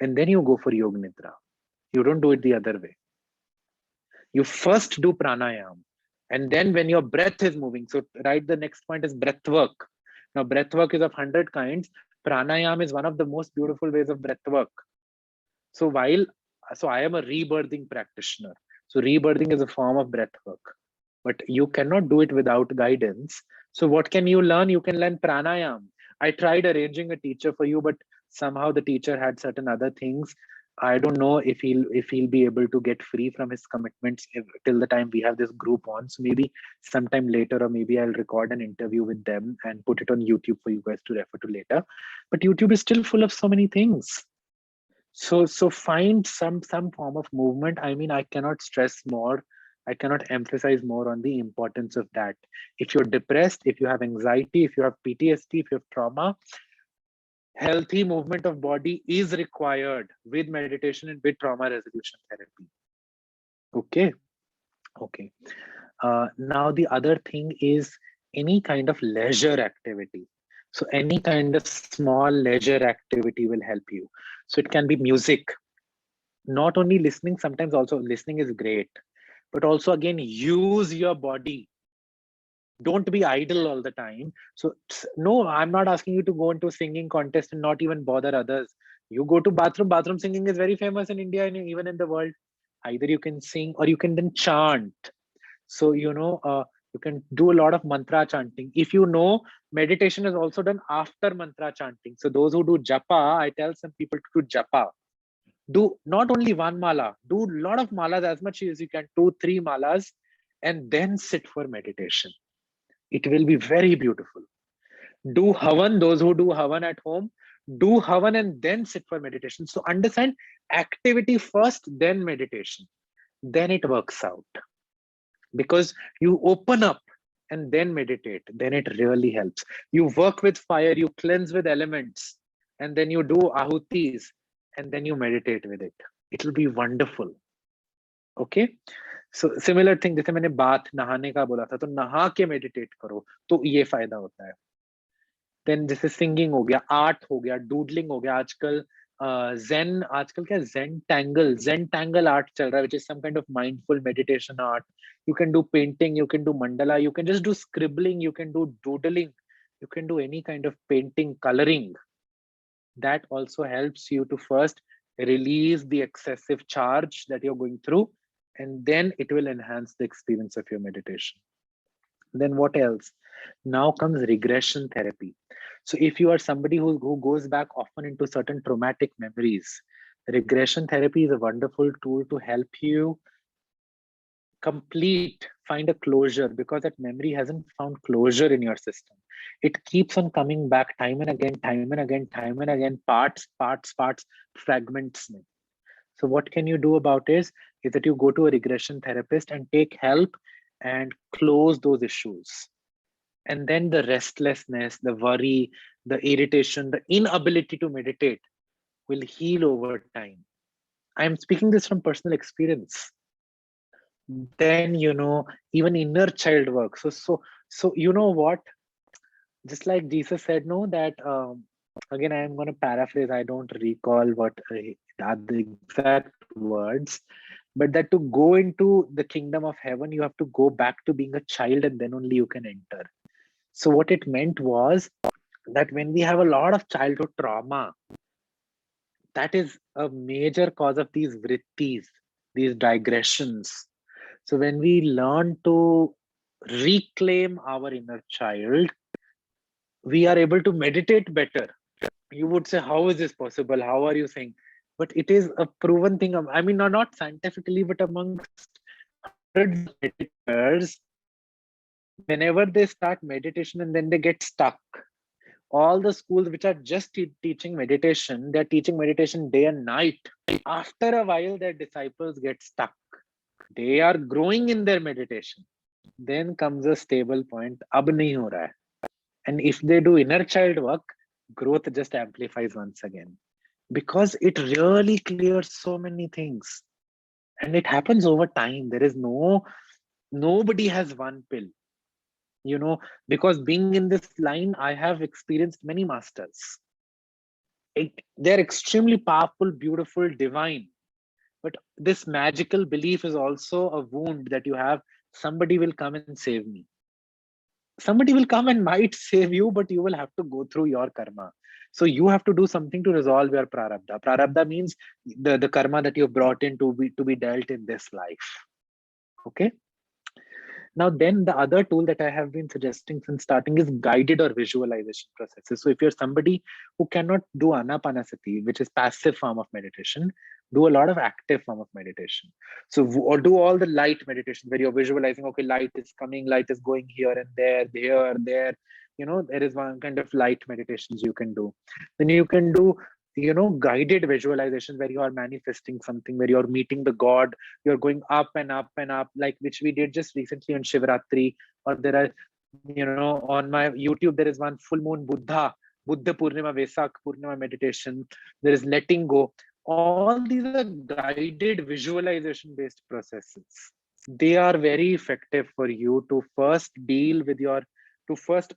[SPEAKER 1] And then you go for yoga nidra. You don't do it the other way. You first do pranayam, and then when your breath is moving, so right, the next point is breath work. Now breath work is of 100 kinds. Pranayam is one of the most beautiful ways of breath work. So I am a rebirthing practitioner. So rebirthing is a form of breath work, but you cannot do it without guidance. So what can you learn? You can learn pranayam. I tried arranging a teacher for you, but somehow the teacher had certain other things. I don't know if he'll be able to get free from his commitments till the time we have this group on. So maybe sometime later, or maybe I'll record an interview with them and put it on YouTube for you guys to refer to later. But YouTube is still full of so many things. So find some form of movement. I mean, I cannot stress more. I cannot emphasize more on the importance of that. If you're depressed, if you have anxiety, if you have PTSD, if you have trauma, healthy movement of body is required with meditation and with trauma resolution therapy. Okay. Now the other thing is any kind of leisure activity. So any kind of small leisure activity will help you. So it can be music. Not only listening, sometimes also listening is great, but also again, use your body. Don't be idle all the time. So no, I'm not asking you to go into a singing contest and not even bother others. You go to bathroom singing is very famous in India and even in the world. Either you can sing or you can then chant. So you can do a lot of mantra chanting. If you know, meditation is also done after mantra chanting. So those who do japa, I tell some people to do japa. Do not only one mala, do a lot of malas, as much as you can, 2-3 malas, and then sit for meditation. It will be very beautiful. Do havan, those who do havan at home, do havan and then sit for meditation. So understand, activity first, then meditation. Then it works out. Because you open up and then meditate, then it really helps. You work with fire, you cleanse with elements, and then you do ahutis, and then you meditate with it. It will be wonderful. Okay. So similar thing, जैसे मैंने बात नहाने का बोला था, तो नहा के meditate करो, तो ये फायदा होता है. Then जैसे singing हो गया, art हो गया, doodling हो गया, आजकल आजकल क्या zen tangle art चल रहा है, which is some kind of mindful meditation art. You can do painting, you can do mandala, you can just do scribbling, you can do doodling, you can do any kind of painting, coloring. That also helps you to first release the excessive charge that you're going through, and then it will enhance the experience of your meditation. Then what else? Now comes regression therapy. So if you are somebody who goes back often into certain traumatic memories, regression therapy is a wonderful tool to help you complete find a closure, because that memory hasn't found closure in your system. It keeps on coming back time and again, time and again, time and again, parts, fragments. So what can you do about is that you go to a regression therapist and take help and close those issues. And then the restlessness, the worry, the irritation, the inability to meditate will heal over time. I'm speaking this from personal experience. Then, even inner child work. So you know what? Just like Jesus said, no, that again, I'm going to paraphrase. I don't recall what are the exact words, but that to go into the kingdom of heaven, you have to go back to being a child, and then only you can enter. So what it meant was that when we have a lot of childhood trauma, that is a major cause of these vrittis, these digressions. So when we learn to reclaim our inner child, we are able to meditate better. You would say, how is this possible? How are you saying? But it is a proven thing. I mean, not scientifically, but amongst hundreds of meditators, whenever they start meditation and then they get stuck, all the schools which are just teaching meditation, they're teaching meditation day and night. After a while, their disciples get stuck. They are growing in their meditation. Then comes a stable point. Ab nahi ho raha hai. And if they do inner child work, growth just amplifies once again. Because it really clears so many things. And it happens over time. There is nobody has one pill. Because being in this line, I have experienced many masters. They're extremely powerful, beautiful, divine. But this magical belief is also a wound that you have. Somebody will come and save me. Somebody will come and might save you, but you will have to go through your karma. So you have to do something to resolve your prarabdha. Prarabdha means the karma that you've brought in to be dealt in this life. Okay. Now, then the other tool that I have been suggesting since starting is guided or visualization processes. So if you're somebody who cannot do anapanasati, which is passive form of meditation, do a lot of active form of meditation. So or do all the light meditation where you're visualizing, okay, light is coming, light is going here and there, there. There is one kind of light meditations you can do. Then you can do, guided visualizations where you are manifesting something, where you're meeting the God, you're going up and up and up, like which we did just recently on Shivaratri. Or there are, on my YouTube, there is one full moon Buddha Purnima, Vesak Purnima meditation. There is letting go. All these are guided visualization based processes. They are very effective for you to first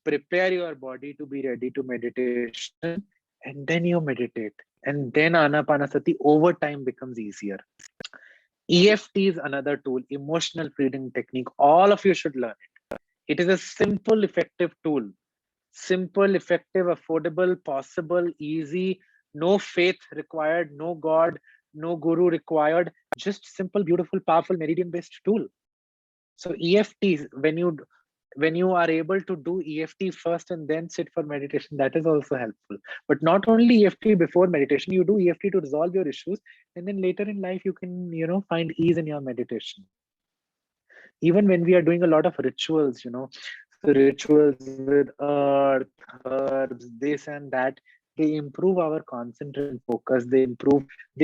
[SPEAKER 1] prepare your body to be ready to meditation, and then you meditate. And then Anapanasati over time becomes easier. EFT is another tool, emotional freedom technique. All of you should learn it. It is a simple, effective tool. Simple, effective, affordable, possible, easy, no faith required, no God, no guru required, just simple, beautiful, powerful, meridian-based tool. So EFT, when you are able to do EFT first and then sit for meditation, that is also helpful. But not only EFT before meditation, you do EFT to resolve your issues, and then later in life you can, find ease in your meditation. Even when we are doing a lot of rituals, so rituals with earth, herbs, this and that, they improve our concentration, focus, they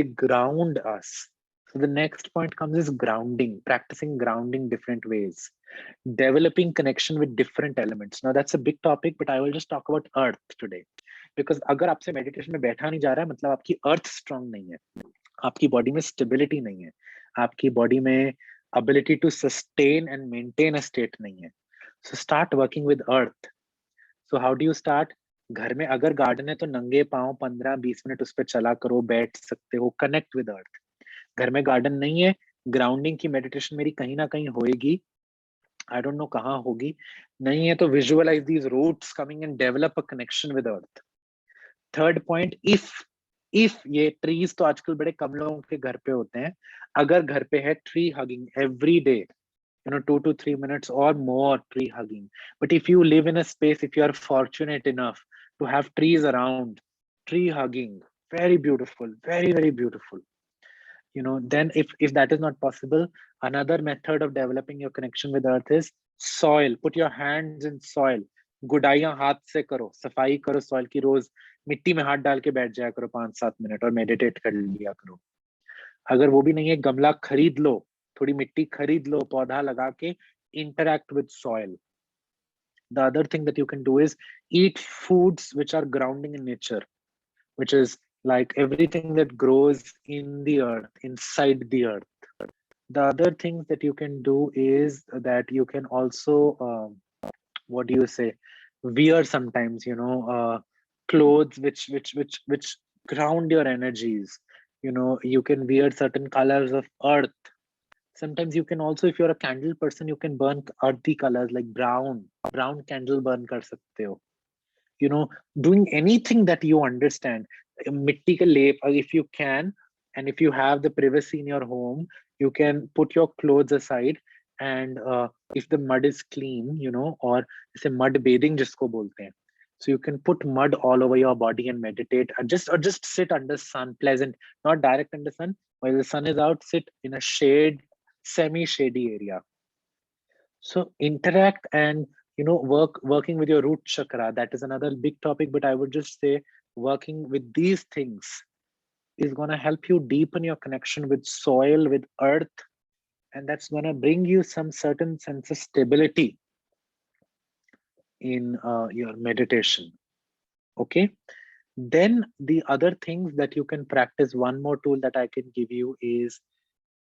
[SPEAKER 1] ground us. So the next point comes is grounding, practicing grounding different ways, developing connection with different elements. Now that's a big topic, but I will just talk about earth today. Because अगर आपसे meditation में बैठा नहीं जा रहा है, मतलब आपकी earth strong नहीं है, आपकी body में stability नहीं है, आपकी body में ability to sustain and maintain a state नहीं है. So start working with earth. So how do you start? घर में अगर garden है तो नंगे पाँव 15-20 मिनट उस पर चला करो, बैठ सकते हो, connect with earth. घर में गार्डन नहीं है, ग्राउंडिंग की मेडिटेशन मेरी कहीं ना कहीं होएगी. I don't know कहाँ होगी. नहीं है तो visualize these roots coming and develop a connection with earth. Third point, if ये trees तो आजकल बड़े कम लोगों के घर पे होते हैं, अगर घर पे है tree hugging every day, 2 to 3 minutes or more tree hugging. But if you live in a space, if you are fortunate enough to have trees around, tree hugging, very beautiful, very, very beautiful. Then if that is not possible, another method of developing your connection with earth is soil. Put your hands in soil. गुडाइयां हाथ से करो, सफाई करो soil की, रोज मिट्टी में हाथ डाल के बैठ जाया करो 5-7 मिनट और मेडिटेट कर लिया करो. अगर वो भी नहीं है, गमला खरीद लो, थोड़ी मिट्टी खरीद लो, पौधा लगा के interact with soil. The other thing that you can do is eat foods which are grounding in nature, which is like everything that grows in the earth, inside the earth. The other things that you can do is that you can also, what do you say, wear sometimes, clothes which ground your energies. You can wear certain colors of earth. Sometimes you can also, if you're a candle person, you can burn earthy colors like brown candle burn kar sakte ho. Doing anything that you understand. Mitti ka lep, if you can, and if you have the privacy in your home, you can put your clothes aside, and if the mud is clean, or say mud bathing jisko bolte hain. So you can put mud all over your body and meditate, or just sit under sun, pleasant, not direct under sun. While the sun is out, sit in a shade, semi-shady area. So interact and working with your root chakra. That is another big topic, but I would just say working with these things is going to help you deepen your connection with soil, with earth, and that's going to bring you some certain sense of stability in your meditation. Okay. Then the other things that you can practice, one more tool that I can give you is,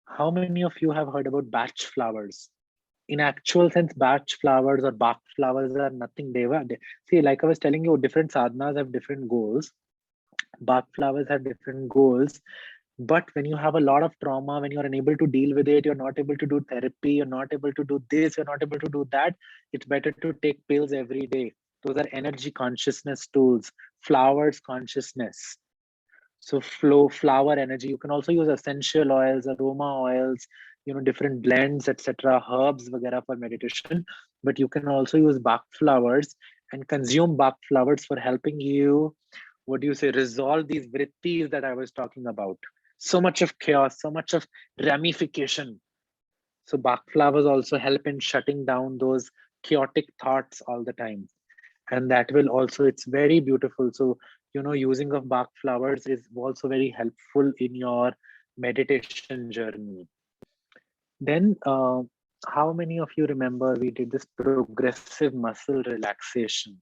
[SPEAKER 1] how many of you have heard about batch flowers? In actual sense, batch flowers or Bach flowers are nothing. See, like I was telling you, different sadhanas have different goals. Bach flowers have different goals. But when you have a lot of trauma, when you're unable to deal with it, you're not able to do therapy, you're not able to do this, you're not able to do that, it's better to take pills every day. Those are energy consciousness tools, flowers consciousness. So flower energy. You can also use essential oils, aroma oils, different blends, etc., herbs, vagara for meditation. But you can also use Bach flowers and consume Bach flowers for helping you, what do you say, resolve these vrittis that I was talking about. So much of chaos, so much of ramification. So Bach flowers also help in shutting down those chaotic thoughts all the time. And that will also, it's very beautiful. So using of Bach flowers is also very helpful in your meditation journey. Then how many of you remember we did this progressive muscle relaxation?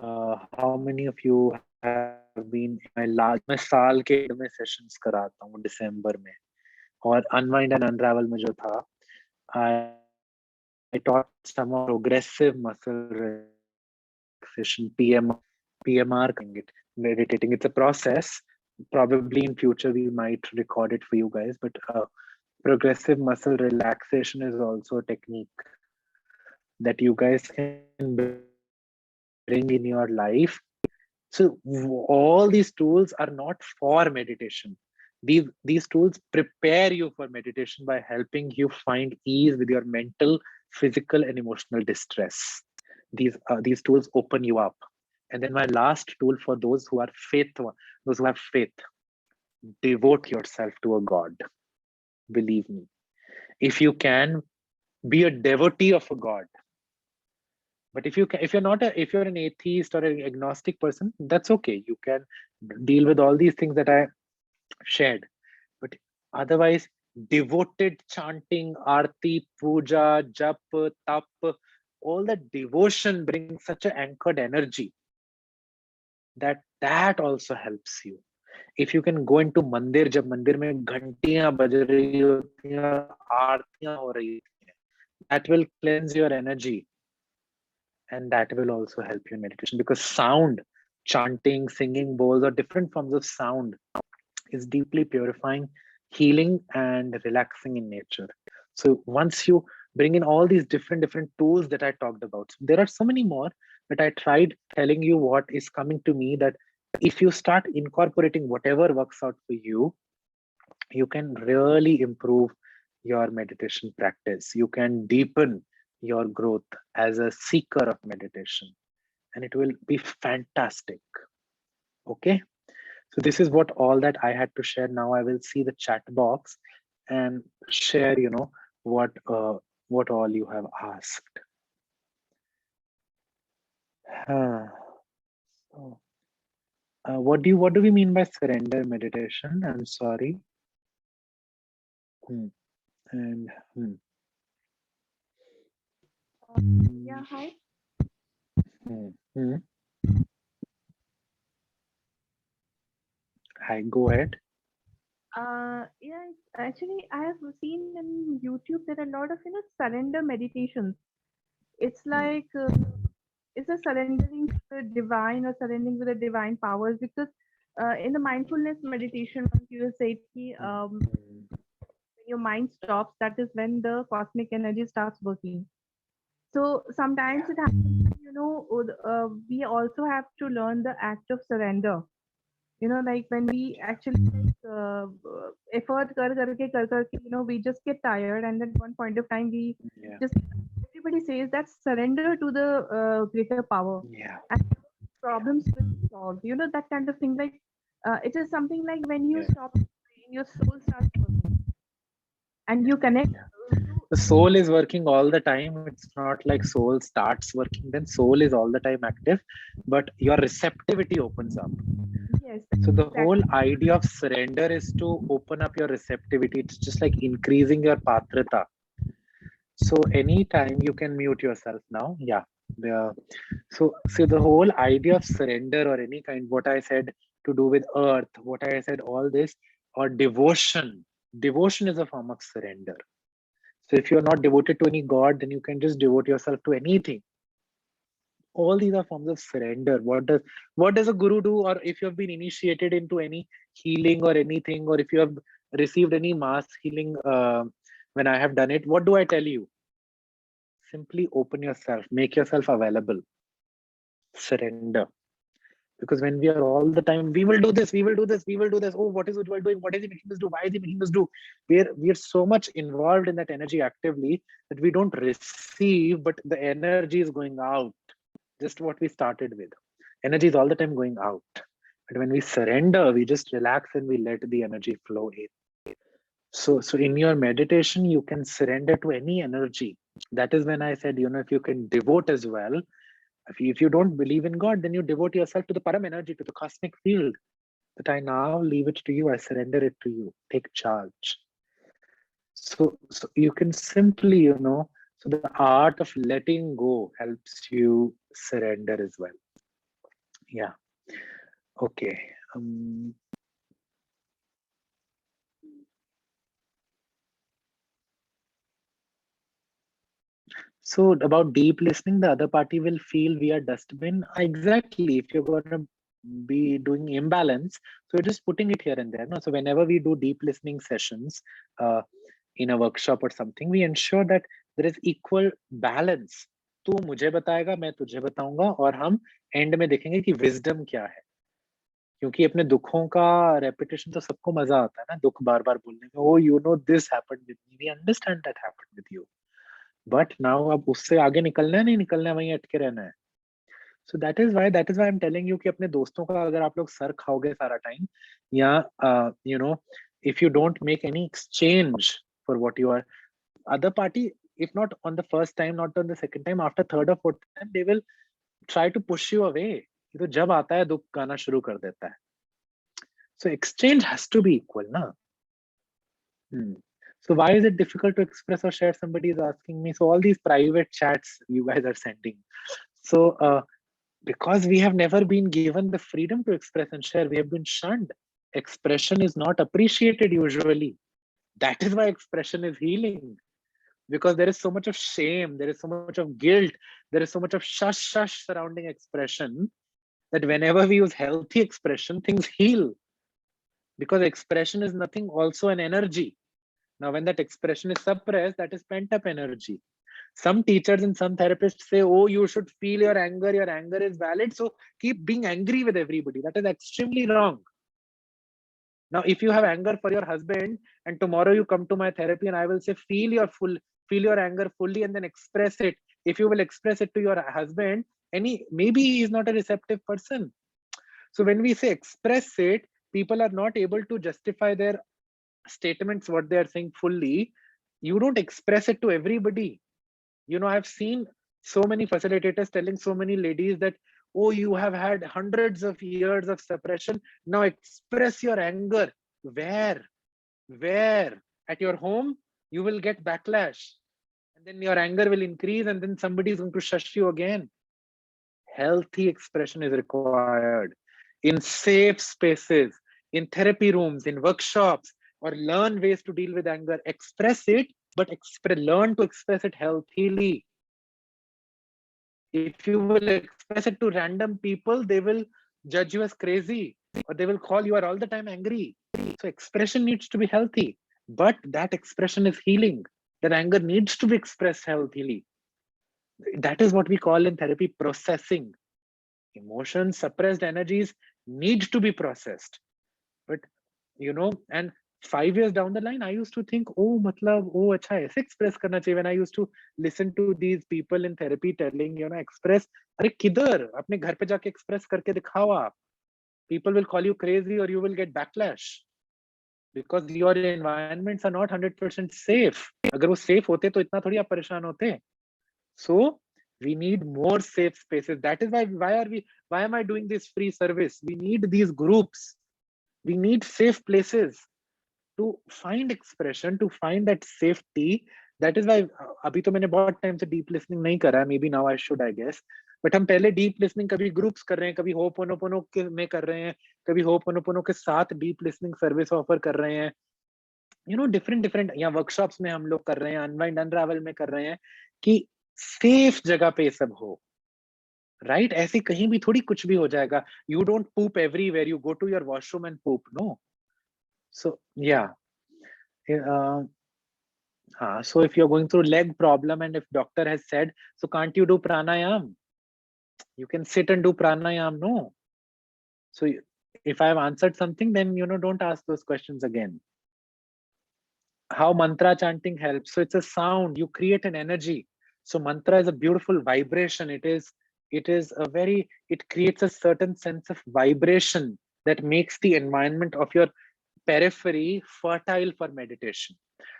[SPEAKER 1] How many of you have been in my last, मैं साल के and में sessions कराता हूँ दिसंबर में, और unwind and unravel में जो था, I taught some of progressive muscle relaxation, PMR, meditating. It's a process. Probably in future we might record it for you guys, but progressive muscle relaxation is also a technique that you guys can bring in your life. So all these tools are not for meditation. These tools prepare you for meditation by helping you find ease with your mental, physical, and emotional distress. These tools open you up. And then my last tool for those who have faith, devote yourself to a God. Believe me, if you can, be a devotee of a God. But if you're an atheist or an agnostic person, that's okay. You can deal with all these things that I shared. But otherwise, devoted chanting, arti, puja, jap, tap, all that devotion brings such an anchored energy that also helps you. If you can go into mandir, jab mandir mein ghantiyan baj rahi hoti hain, aartiyan ho rahi hoti hain, that will cleanse your energy. And that will also help you in meditation, because sound, chanting, singing bowls, or different forms of sound is deeply purifying, healing, and relaxing in nature. So once you bring in all these different tools that I talked about, there are so many more, but I tried telling you what is coming to me, that if you start incorporating whatever works out for you, you can really improve your meditation practice. You can deepen your growth as a seeker of meditation, and it will be fantastic. Okay. So this is what all that I had to share. Now I will see the chat box and share, what all you have asked. Huh. So, what do we mean by surrender meditation? I'm sorry. Hmm. And
[SPEAKER 3] Yeah, hi.
[SPEAKER 1] hmm. Hi, go ahead.
[SPEAKER 3] Yeah, actually, I have seen in YouTube there are a lot of surrender meditations. It's
[SPEAKER 1] Hmm.
[SPEAKER 3] like it's a surrendering to the divine or surrendering to the divine powers because in the mindfulness meditation, once you said ki,
[SPEAKER 1] Hmm.
[SPEAKER 3] when your mind stops, that is when the cosmic energy starts working. So sometimes
[SPEAKER 1] Yeah.
[SPEAKER 3] it happens that, we also have to learn the act of surrender. Like when we actually effort kar ke, we just get tired, and then one point of time we
[SPEAKER 1] Yeah.
[SPEAKER 3] just everybody says that surrender to the greater power,
[SPEAKER 1] Yeah.
[SPEAKER 3] and
[SPEAKER 1] Yeah.
[SPEAKER 3] problems will be solved. That kind of thing. Like it is something like when you
[SPEAKER 1] Yeah.
[SPEAKER 3] stop praying, your soul starts working, and you connect.
[SPEAKER 1] Yeah. The soul is working all the time. It's not like soul starts working, then soul is all the time active, but your receptivity opens up.
[SPEAKER 3] Yes,
[SPEAKER 1] So the whole
[SPEAKER 3] exactly.
[SPEAKER 1] idea of surrender is to open up your receptivity. It's just like increasing your patrata. So anytime you can mute yourself now. Yeah. The, so the whole idea of surrender or any kind, what I said to do with earth, what I said, all this, or devotion. Devotion is a form of surrender. So if you're not devoted to any god, then you can just devote yourself to anything. All these are forms of surrender. What does a guru do? Or if you have been initiated into any healing or anything, or if you have received any mass healing, when I have done it, what do I tell you? Simply open yourself, make yourself available, surrender. Because when we are all the time, we will do this, we will do this, we will do this. Oh, what is it doing? What is he making us do? Why is he making us do? We are so much involved in that energy actively that we don't receive, but the energy is going out. Just what we started with. Energy is all the time going out. But when we surrender, we just relax and we let the energy flow in. So in your meditation, you can surrender to any energy. That is when I said, if you can devote as well. If you don't believe in God, then you devote yourself to the param energy, to the cosmic field. That I now leave it to you, I surrender it to you. Take charge. So you can simply, so the art of letting go helps you surrender as well. Yeah. Okay. So about deep listening, the other party will feel we are dustbin. Exactly. If you're gonna be doing imbalance, so you're just putting it here and there. No. So whenever we do deep listening sessions, uh, in a workshop or something, we ensure that there is equal balance. तू मुझे बताएगा, मैं तुझे बताऊंगा, और हम and में देखेंगे कि विजडम क्या है. क्योंकि अपने दुखों का रेपिटेशन तो सबको मजा आता है ना, दुख बार बार बोलने में. Oh you know this happened with me, we understand that happened with you, but now अब उससे आगे निकलना है, नहीं निकलना है, वहीं अटके रहना है. So that is why I am telling you कि अपने दोस्तों का अगर आप लोग सर खाओगे सारा टाइम, या you know if you don't make any exchange for what you are, other party, if not on the first time, not on the second time, after third or fourth time, they will try to push you away. ये तो जब आता है दुख गाना शुरू कर देता है. So exchange has to be equal, na? Hmm. So why is it difficult to express or share? Somebody is asking me. So all these private chats you guys are sending. So because we have never been given the freedom to express and share, we have been shunned. Expression is not appreciated usually. That is why expression is healing. Because there is so much of shame, there is so much of guilt, there is so much of shush surrounding expression, that whenever we use healthy expression, things heal. Because expression is nothing also an energy. Now, when that expression is suppressed, that is pent up energy. Some teachers and some therapists say, oh, you should feel your anger is valid, so keep being angry with everybody. That is extremely wrong. Now, if you have anger for your husband, and tomorrow you come to my therapy and I will say, feel your anger fully and then express it. If you will express it to your husband, maybe he is not a receptive person. So when we say express it, people are not able to justify their statements, what they are saying fully, you don't express it to everybody. I've seen so many facilitators telling so many ladies that, oh, you have had hundreds of years of suppression, now express your anger. Where? At your home? You will get backlash, and then your anger will increase, and then somebody is going to shush you again. Healthy expression is required in safe spaces, in therapy rooms, in workshops, or learn ways to deal with anger. Express it, but learn to express it healthily. If you will express it to random people, they will judge you as crazy, or they will call you are all the time angry. So expression needs to be healthy, but that expression is healing. That anger needs to be expressed healthily. That is what we call in therapy processing. Emotions, suppressed energies need to be processed. But and 5 years down the line, I used to think, oh, acha aise express karna chahiye. When I used to listen to these people in therapy telling, express, are kidhar apne ghar pe jaake express karke dikhao aap. People will call you crazy, or you will get backlash, because your environments are not 100% safe. Agar wo safe hote to itna thodi aap pareshan hote. So we need more safe spaces. That is why am I doing this free service? We need these groups. We need safe places to find expression, to find that safety. That is why अभी तो मैंने बहुत time से deep listening नहीं करा, maybe now I should, I guess. But हम पहले deep listening कभी ग्रुप्स कर रहे हैं, कभी होपोनोपोनो के में कर रहे हैं, कभी होपोनोपोनो के साथ डीप लिसनिंग सर्विस ऑफर कर रहे हैं, डिफरेंट या वर्कशॉप्स में हम लोग कर रहे हैं, अनवाइंड अनरावल में कर रहे हैं, कि सेफ जगह पे सब हो, राइट? ऐसे कहीं भी थोड़ी कुछ भी हो जाएगा. You don't poop everywhere, you go to your washroom and poop, no. So yeah. So if you're going through leg problem, and if doctor has said, so can't you do pranayam? You can sit and do pranayam, no? So if I have answered something, then don't ask those questions again. How mantra chanting helps? So it's a sound, you create an energy. So mantra is a beautiful vibration. It creates a certain sense of vibration that makes the environment of your periphery fertile for meditation.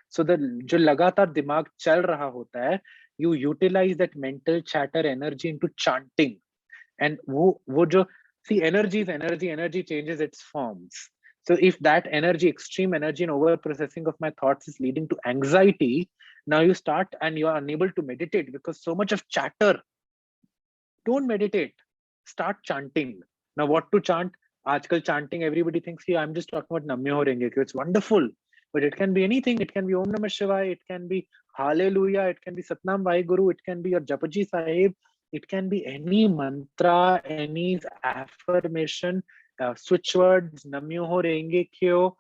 [SPEAKER 1] So जो लगातार दिमाग चल रहा होता है, you utilize that mental chatter energy into chanting. And वो जो, see, energy is energy. Energy changes its forms. So if that energy, extreme energy and over processing of my thoughts is leading to anxiety, now you start and you are unable to meditate because so much of chatter. Don't meditate. Start chanting. Now what to chant? Aajkal chanting, everybody thinks, yeah, I'm just talking about Namyo Renge Kyo. It's wonderful. But it can be anything. It can be Om Namah Shivaya. It can be Hallelujah. It can be Satnam Vaheguru. It can be your Japaji Sahib. It can be any mantra, any affirmation, switch words, Namyo Renge Kyo,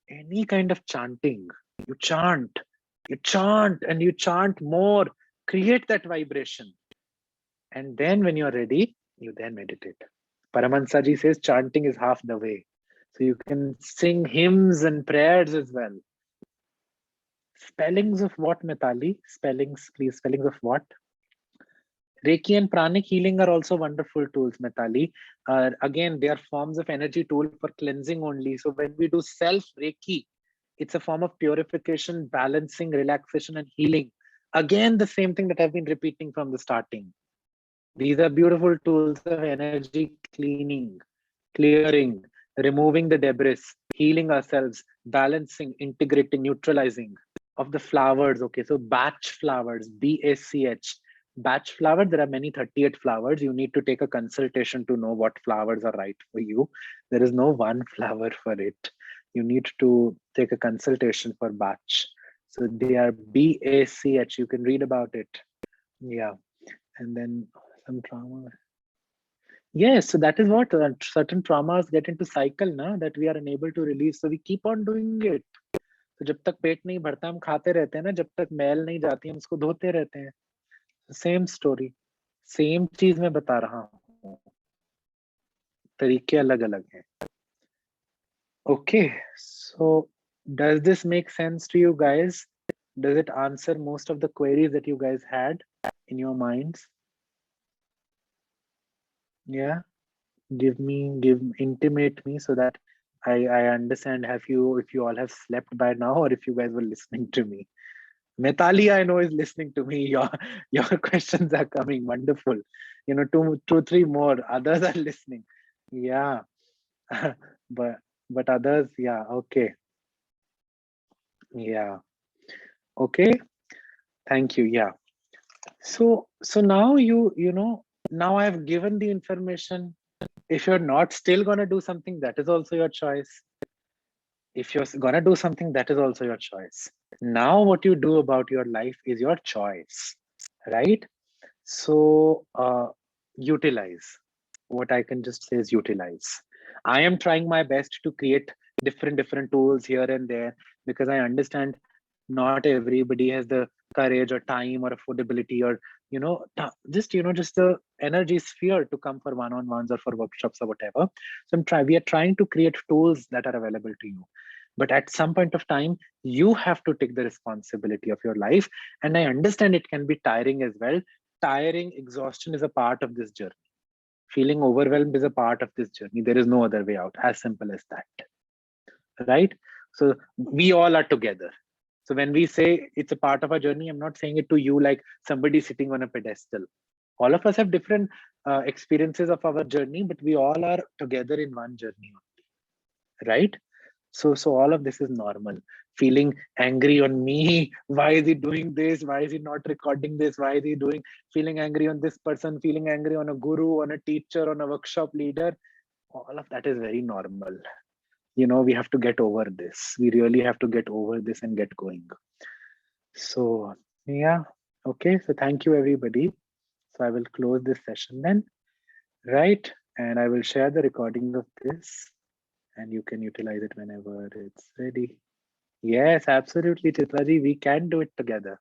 [SPEAKER 1] any kind of chanting. You chant, and you chant more. Create that vibration. And then when you're ready, you then meditate. Paramahansa ji says chanting is half the way. So you can sing hymns and prayers as well. Spellings of what, Mitali? Spellings, please. Spellings of what? Reiki and pranic healing are also wonderful tools, Mitali. Again, they are forms of energy tool for cleansing only. So when we do self-Reiki, it's a form of purification, balancing, relaxation, and healing. Again, the same thing that I've been repeating from the starting. These are beautiful tools of energy cleaning, clearing, removing the debris, healing ourselves, balancing, integrating, neutralizing of the flowers. Okay, so Bach flowers, BACH. Bach flower, there are many 38 flowers. You need to take a consultation to know what flowers are right for you. There is no one flower for it. You need to take a consultation for Bach. So they are BACH. You can read about it. Yeah. And then some trauma. Yes, so that is what certain traumas get into cycle now that we are unable to release. So we keep on doing it. So जब तक पेट नहीं भरता हम खाते रहते हैं ना, जब तक मैल नहीं जाती हम उसको धोते रहते हैं. Same story, same चीज मैं बता रहा हूँ, तरीके अलग अलग हैं. Okay, so does this make sense to you guys? Does it answer most of the queries that you guys had in your minds? Yeah, intimate me so that I understand. If you all have slept by now, or if you guys were listening to me. Metali, I know, is listening to me. Your questions are coming. Wonderful. Two, three more. Others are listening. Yeah. but others, yeah, okay. Yeah. Okay. Thank you. Yeah. So now now I've given the information. If you're not still gonna do something, that is also your choice. If you're gonna do something, that is also your choice. Now what you do about your life is your choice, right? So utilize. What I can just say is utilize. I am trying my best to create different tools here and there, because I understand not everybody has the courage or time or affordability, or just the energy sphere to come for one-on-ones or for workshops or whatever. So we are trying to create tools that are available to you, but at some point of time you have to take the responsibility of your life. And I understand it can be tiring as well. Tiring, exhaustion is a part of this journey. Feeling overwhelmed is a part of this journey. There is no other way out. As simple as that, right? So we all are together. So when we say it's a part of our journey, I'm not saying it to you like somebody sitting on a pedestal. All of us have different experiences of our journey, but we all are together in one journey, right? So all of this is normal. Feeling angry on me, why is he doing this, why is he not recording this, why is he doing, feeling angry on this person, feeling angry on a guru, on a teacher, on a workshop leader, all of that is very normal. We have to get over this. We really have to get over this and get going. So yeah, okay, so thank you everybody. So I will close this session then, right? And I will share the recording of this, and you can utilize it whenever it's ready. Yes, absolutely, Chitraji. We can do it together.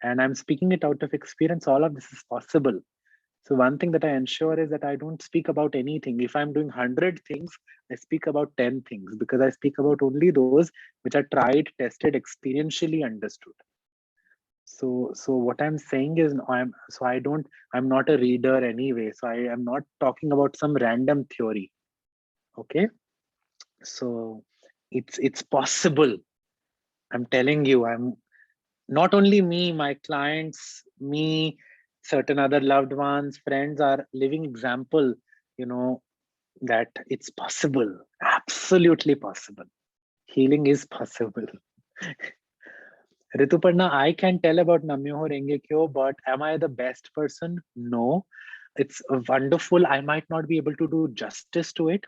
[SPEAKER 1] And I'm speaking it out of experience. All of this is possible. So one thing that I ensure is that I don't speak about anything. If I'm doing 100 things, I speak about 10 things, because I speak about only those which are tried, tested, experientially understood. So what I'm saying is, I'm not a reader anyway. So I am not talking about some random theory. Okay. So it's possible. I'm telling you, I'm not only me, my clients, me, certain other loved ones, friends are living example, that it's possible, absolutely possible. Healing is possible. Rituparna, I can tell about Namyoho Renge Kyo, but am I the best person? No. It's wonderful. I might not be able to do justice to it,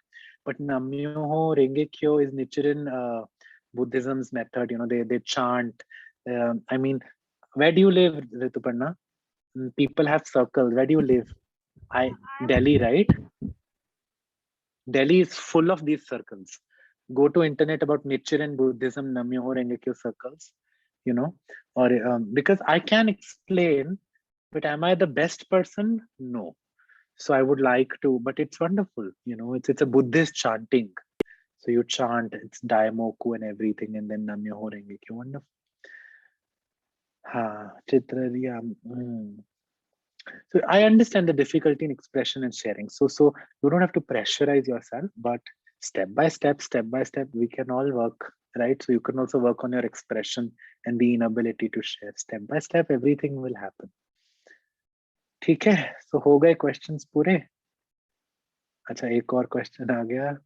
[SPEAKER 1] but Namyoho Renge Kyo is Nichiren Buddhism's method. They chant. I mean, where do you live, Rituparna? People have circles. Where do you live? Delhi, right? Delhi is full of these circles. Go to internet about Nichiren Buddhism, Namyoho Renge Kyo circles, or because I can explain, but am I the best person? No. So I would like to, but it's wonderful. It's a Buddhist chanting. So you chant, it's Daimoku and everything, and then Namyoho Renge Kyo. Wonderful. Chitraria. So I understand the difficulty in expression and sharing. So you don't have to pressurize yourself, but step by step, we can all work, right? So you can also work on your expression and the inability to share. Step by step, everything will happen. ठीक है? So हो गए questions पूरे? अच्छा, एक और question आ गया.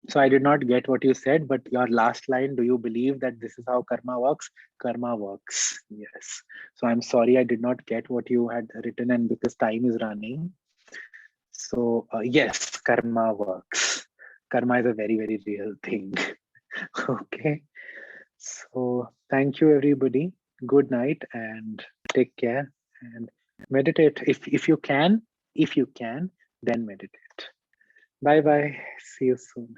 [SPEAKER 1] So I did not get what you said, but your last line, do you believe that this is how karma works? Karma works, yes. So I'm sorry I did not get what you had written, and because time is running. So yes, karma works. Karma is a very, very real thing. Okay. So thank you, everybody. Good night and take care and meditate. If you can, then meditate. Bye bye. See you soon.